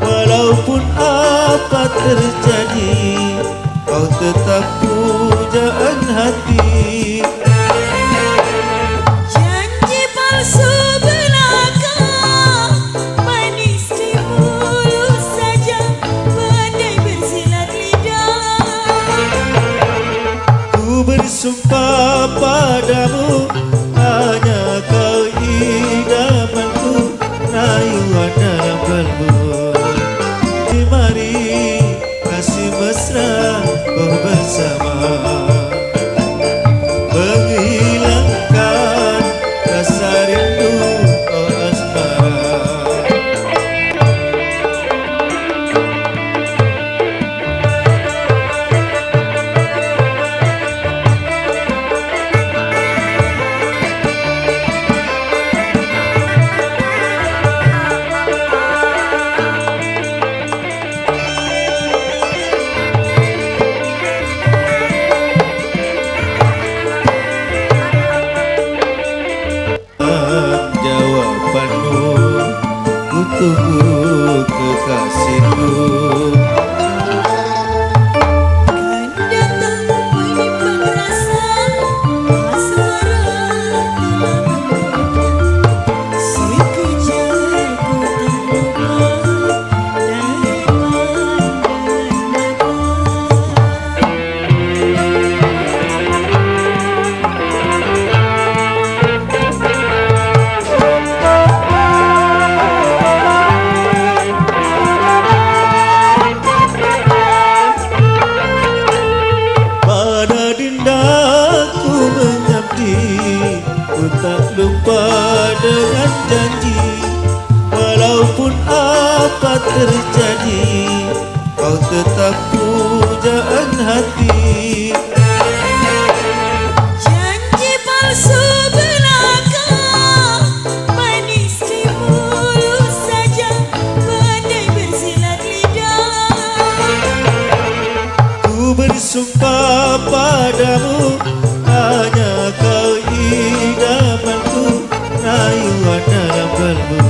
walaupun apa terjadi, kau tetap pujaan hati. Janji palsu belaka, manis di mulut saja, pandai bersilat lidah. Ku bersumpah padamu, hanya kau idamanku, rayuan dalam kalbu. Mari kasih mesra bersama, menghilangkan rasa rindu oh asmara. Jawabanmu ku tunggu kekasihku. Kan datang menyimpan rasa, asmara telah membedah. Sekejap ku terluka dari pandangan Pada dindaku mengabdi, ku tak lupa dengan janji, walaupun apa terjadi, kau tetap pujaan hati. janji palsu belaka, manis di mulut saja, pandai bersilat lidah. Ku bersumpah padamu, hanya kau idamanku, rayuan dalam kalbu.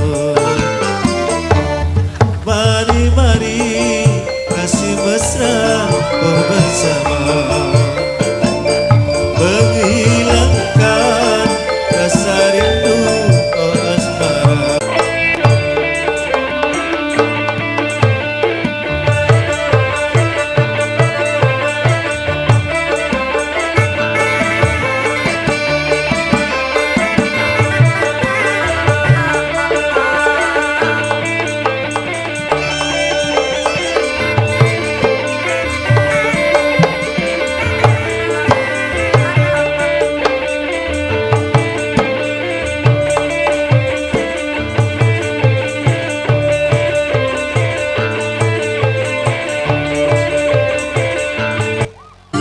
Mari, mari kasih mesra bersama, menghilangkan rasa rindu oh asmara.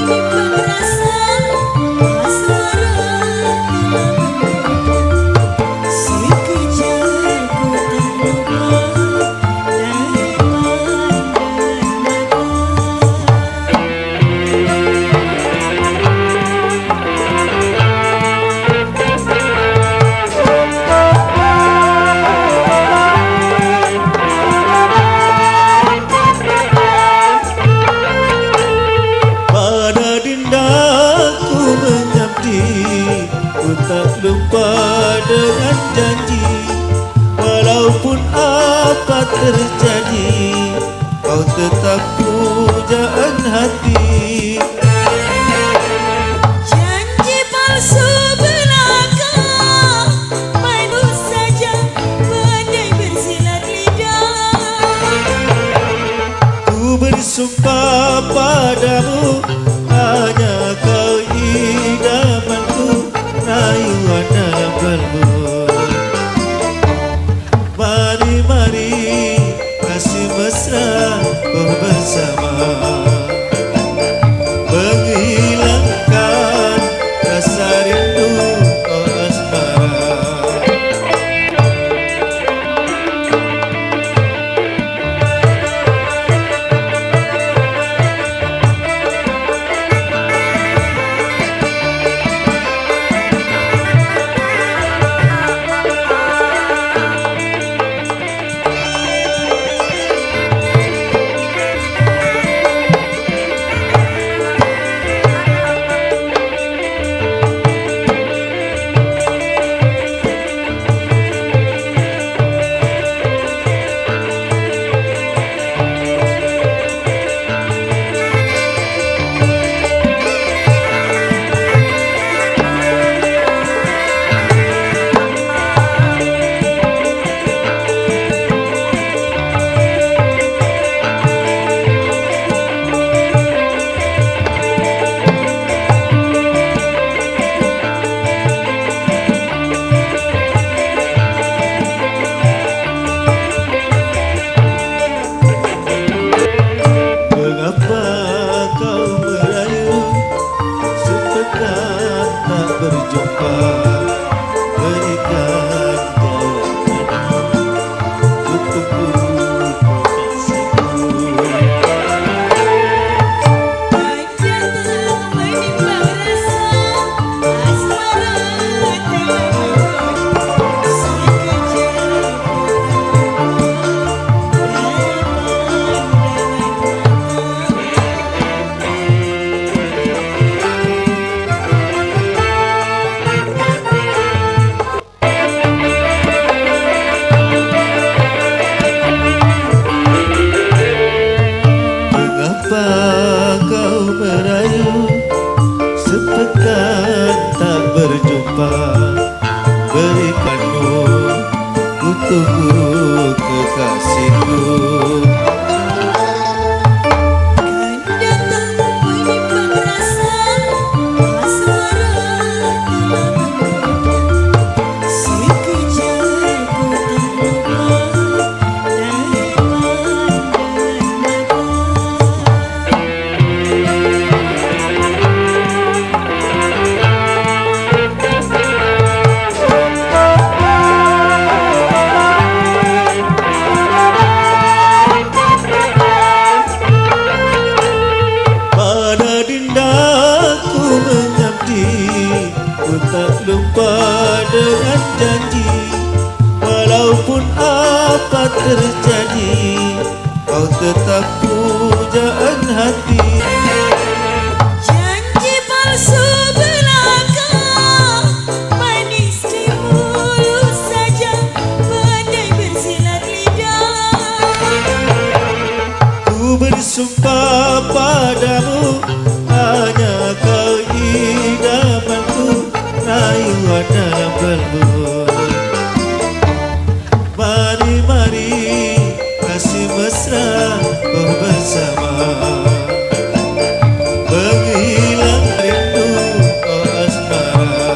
Menyimpan rasa, asmara telah membedah. Sekejap ku terluka dari pandangan Pada dindaku mengabdi, ku tak lupa dengan janji, walaupun apa terjadi, kau tetap pujaan hati. janji palsu belaka, manis saja, pandai bersilat lidah. Ku bersumpah padamu, hanya kau idamanku, rayuan dalam kalbu. Mari, mari kasih mesra bersama, menghilangkan rasa rindu oh asmara. berikanmu untuk kekasihku. Dengan janji, walaupun apa terjadi, kau tetap pujaan hati. Janji palsu belaka, manis di mulut saja, pandai bersilat lidah. Ku bersumpah padamu, hanya kau idamanku, rayuan dalam kalbu. Mari, mari, kasih mesra kau bersama, menghilang rindu kau asmara.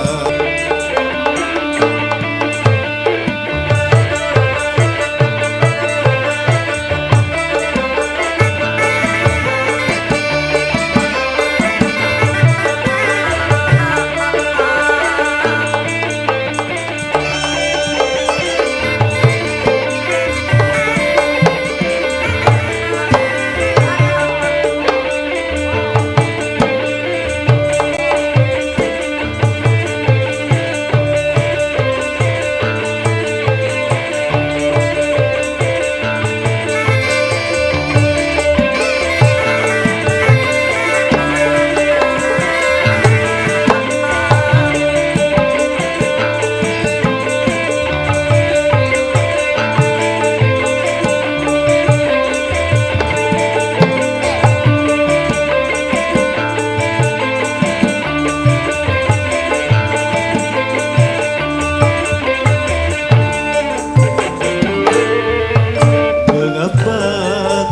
Mengapa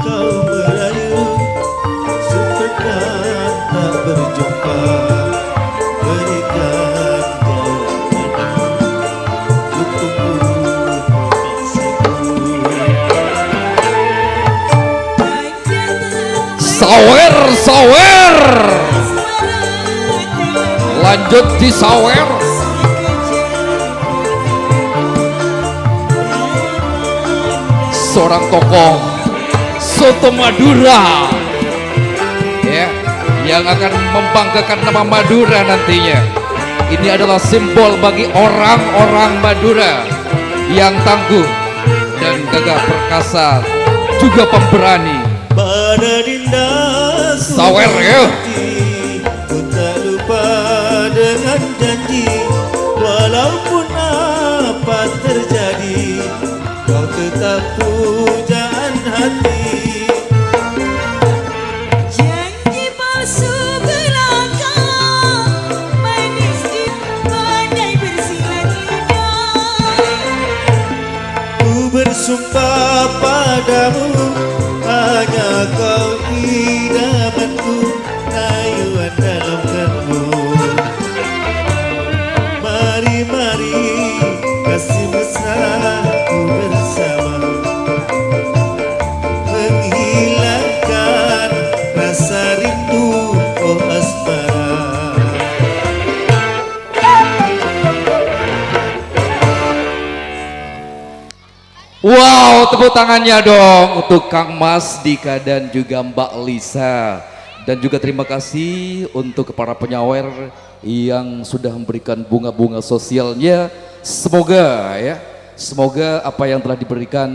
kau merayu sepekan tak berjumpa? Berikan jawaban untukku, kekasihku. Sawer, sawer. Lanjut di sawer. Seorang tokoh soto Madura, ya, yang akan membanggakan nama Madura nantinya. Ini adalah simbol bagi orang-orang Madura yang tangguh dan gagah perkasa, juga pemberani. Pada dinda Sawer ya. ku tak lupa dengan janji, walaupun apa terjadi, kau tetap pujaan hati. Janji palsu belaka, manis di pandai bersilat lidah. Ku bersumpah padamu, hanya kau idamanku, rayuan dalam kalbu. Mari, mari, kasih mesra ku bersama, menghilangkan rasa rindu oh asmara. Wow, tepuk tangannya dong untuk Kang Mas Dika dan juga Mbak Lisa. Dan juga terima kasih untuk para penyawer yang sudah memberikan bunga-bunga sosialnya. Semoga ya, semoga apa yang telah diberikan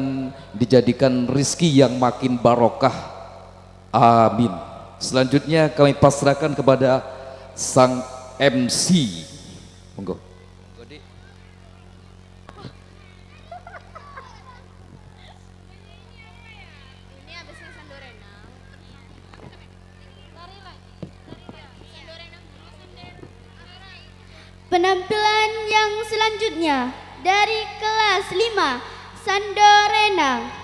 dijadikan rizki yang makin barokah. Amin. Selanjutnya kami pasrahkan kepada sang MC. Monggo. Penari Penampilan yang selanjutnya dari kelas 5 Sandorena.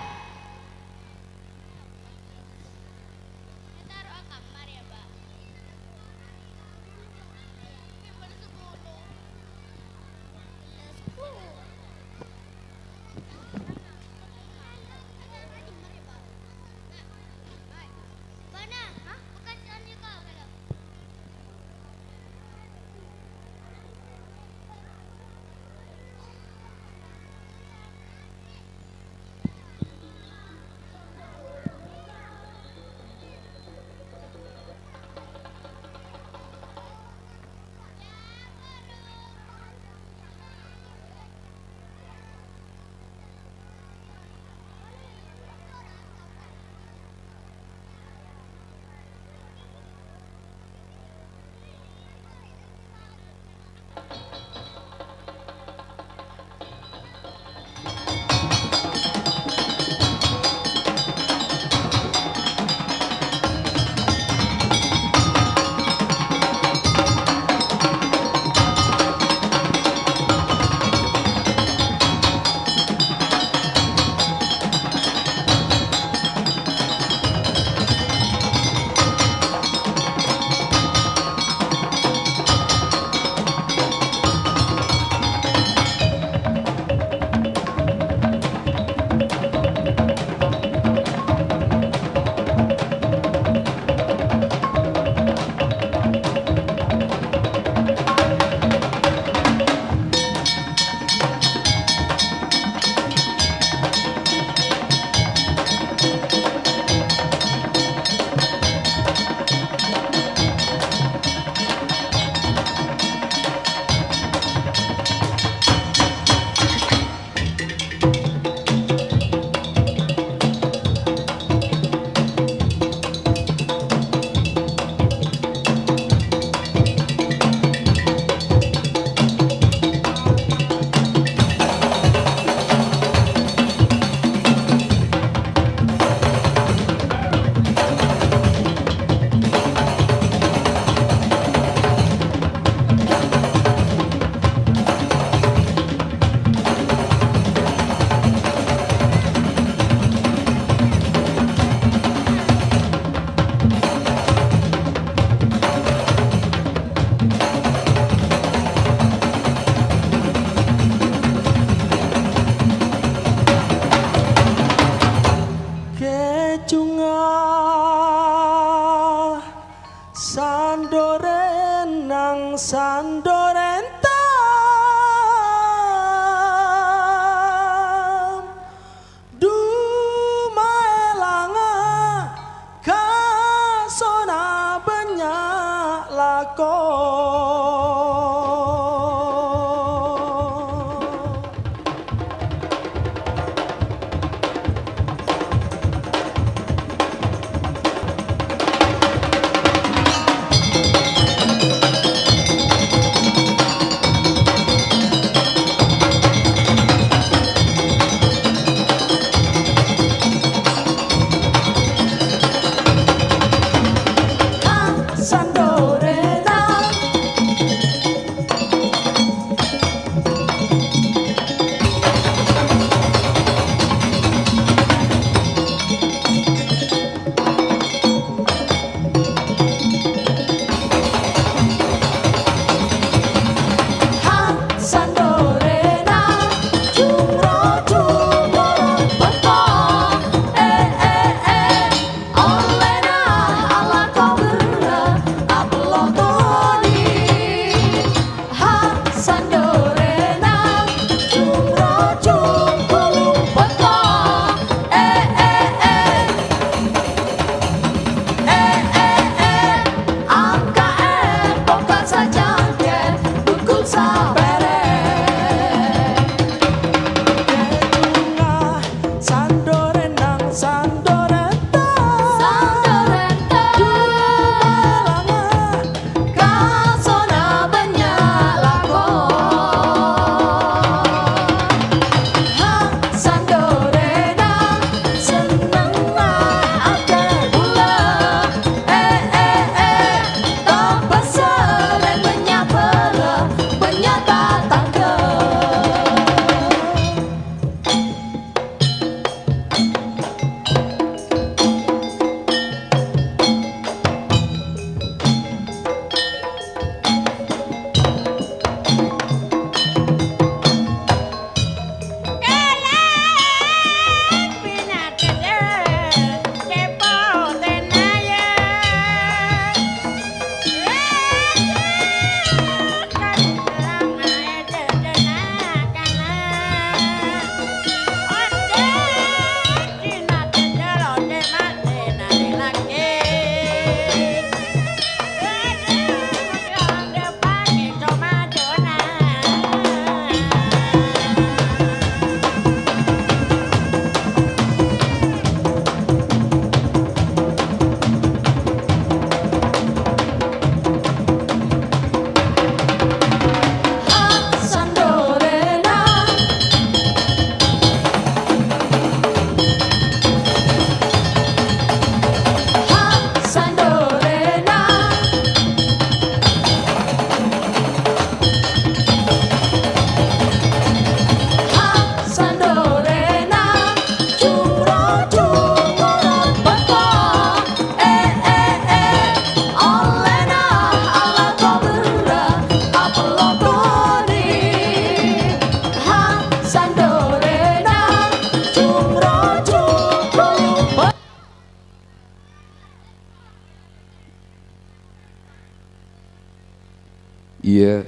Iya,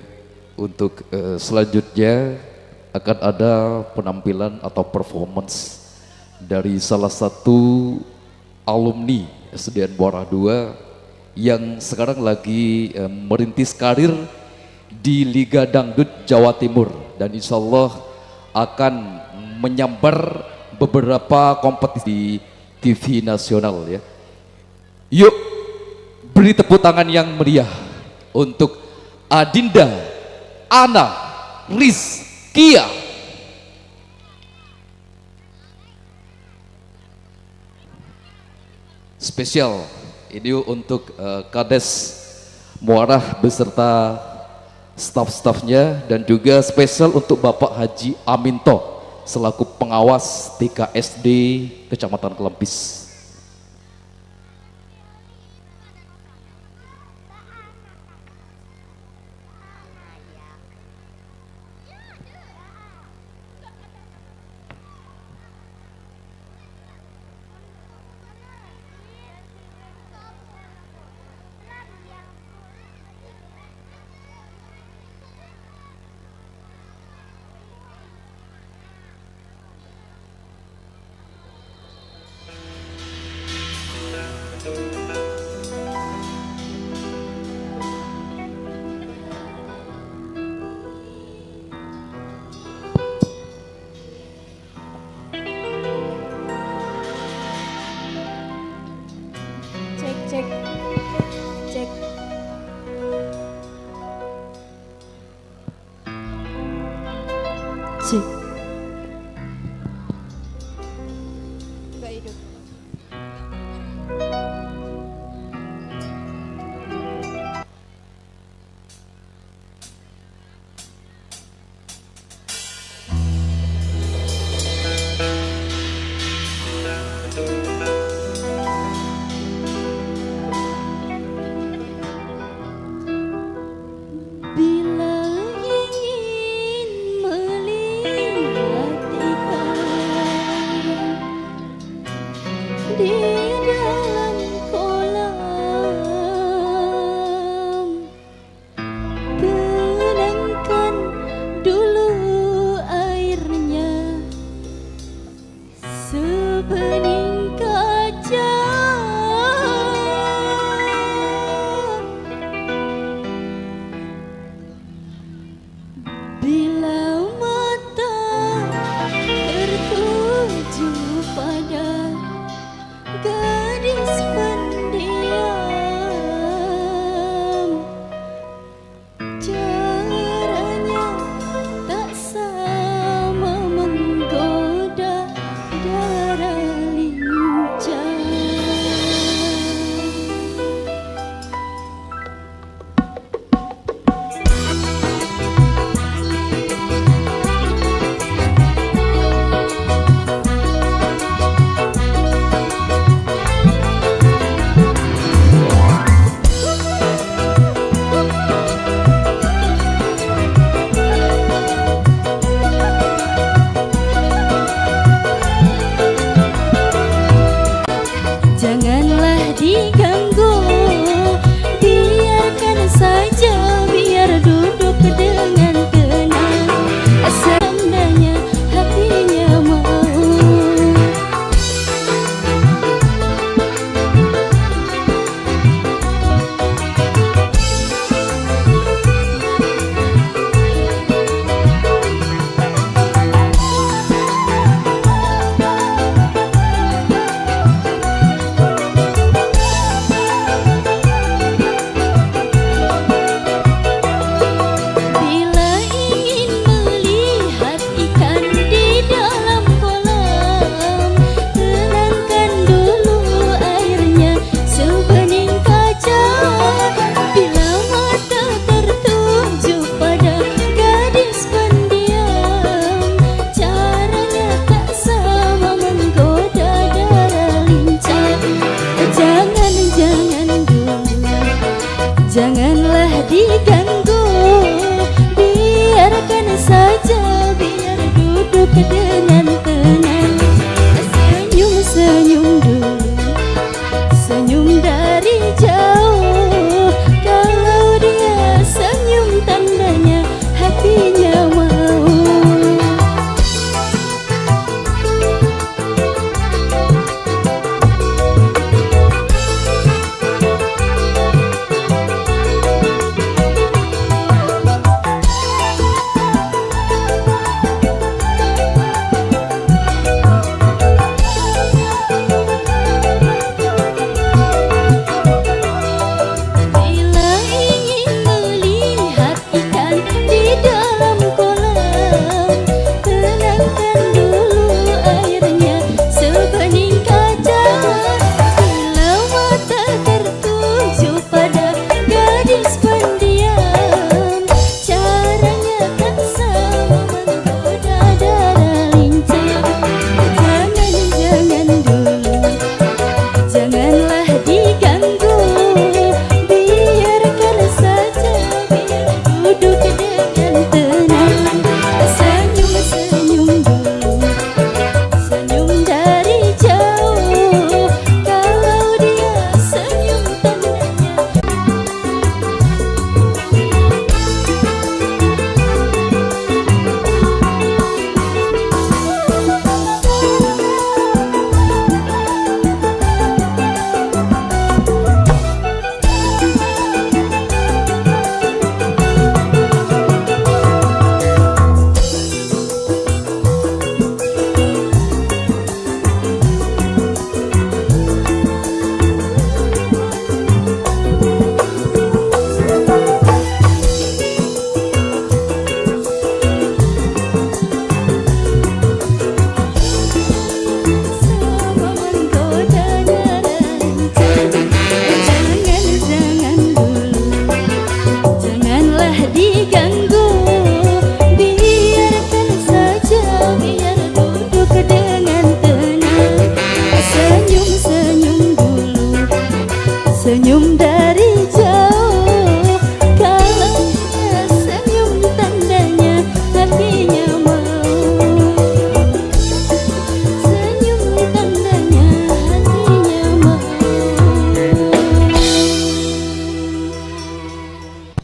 untuk selanjutnya akan ada penampilan atau performance dari salah satu alumni SDN Muara II yang sekarang lagi merintis karir di Liga Dangdut Jawa Timur dan insya Allah akan menyambar beberapa kompetisi di TV nasional ya. Yuk beri tepuk tangan yang meriah untuk Adinda Ana Rizkia. Spesial ini untuk Kades Muara beserta staf-stafnya dan juga spesial untuk Bapak Haji Aminto selaku pengawas TKSD Kecamatan Kelempis. Cek. Cek.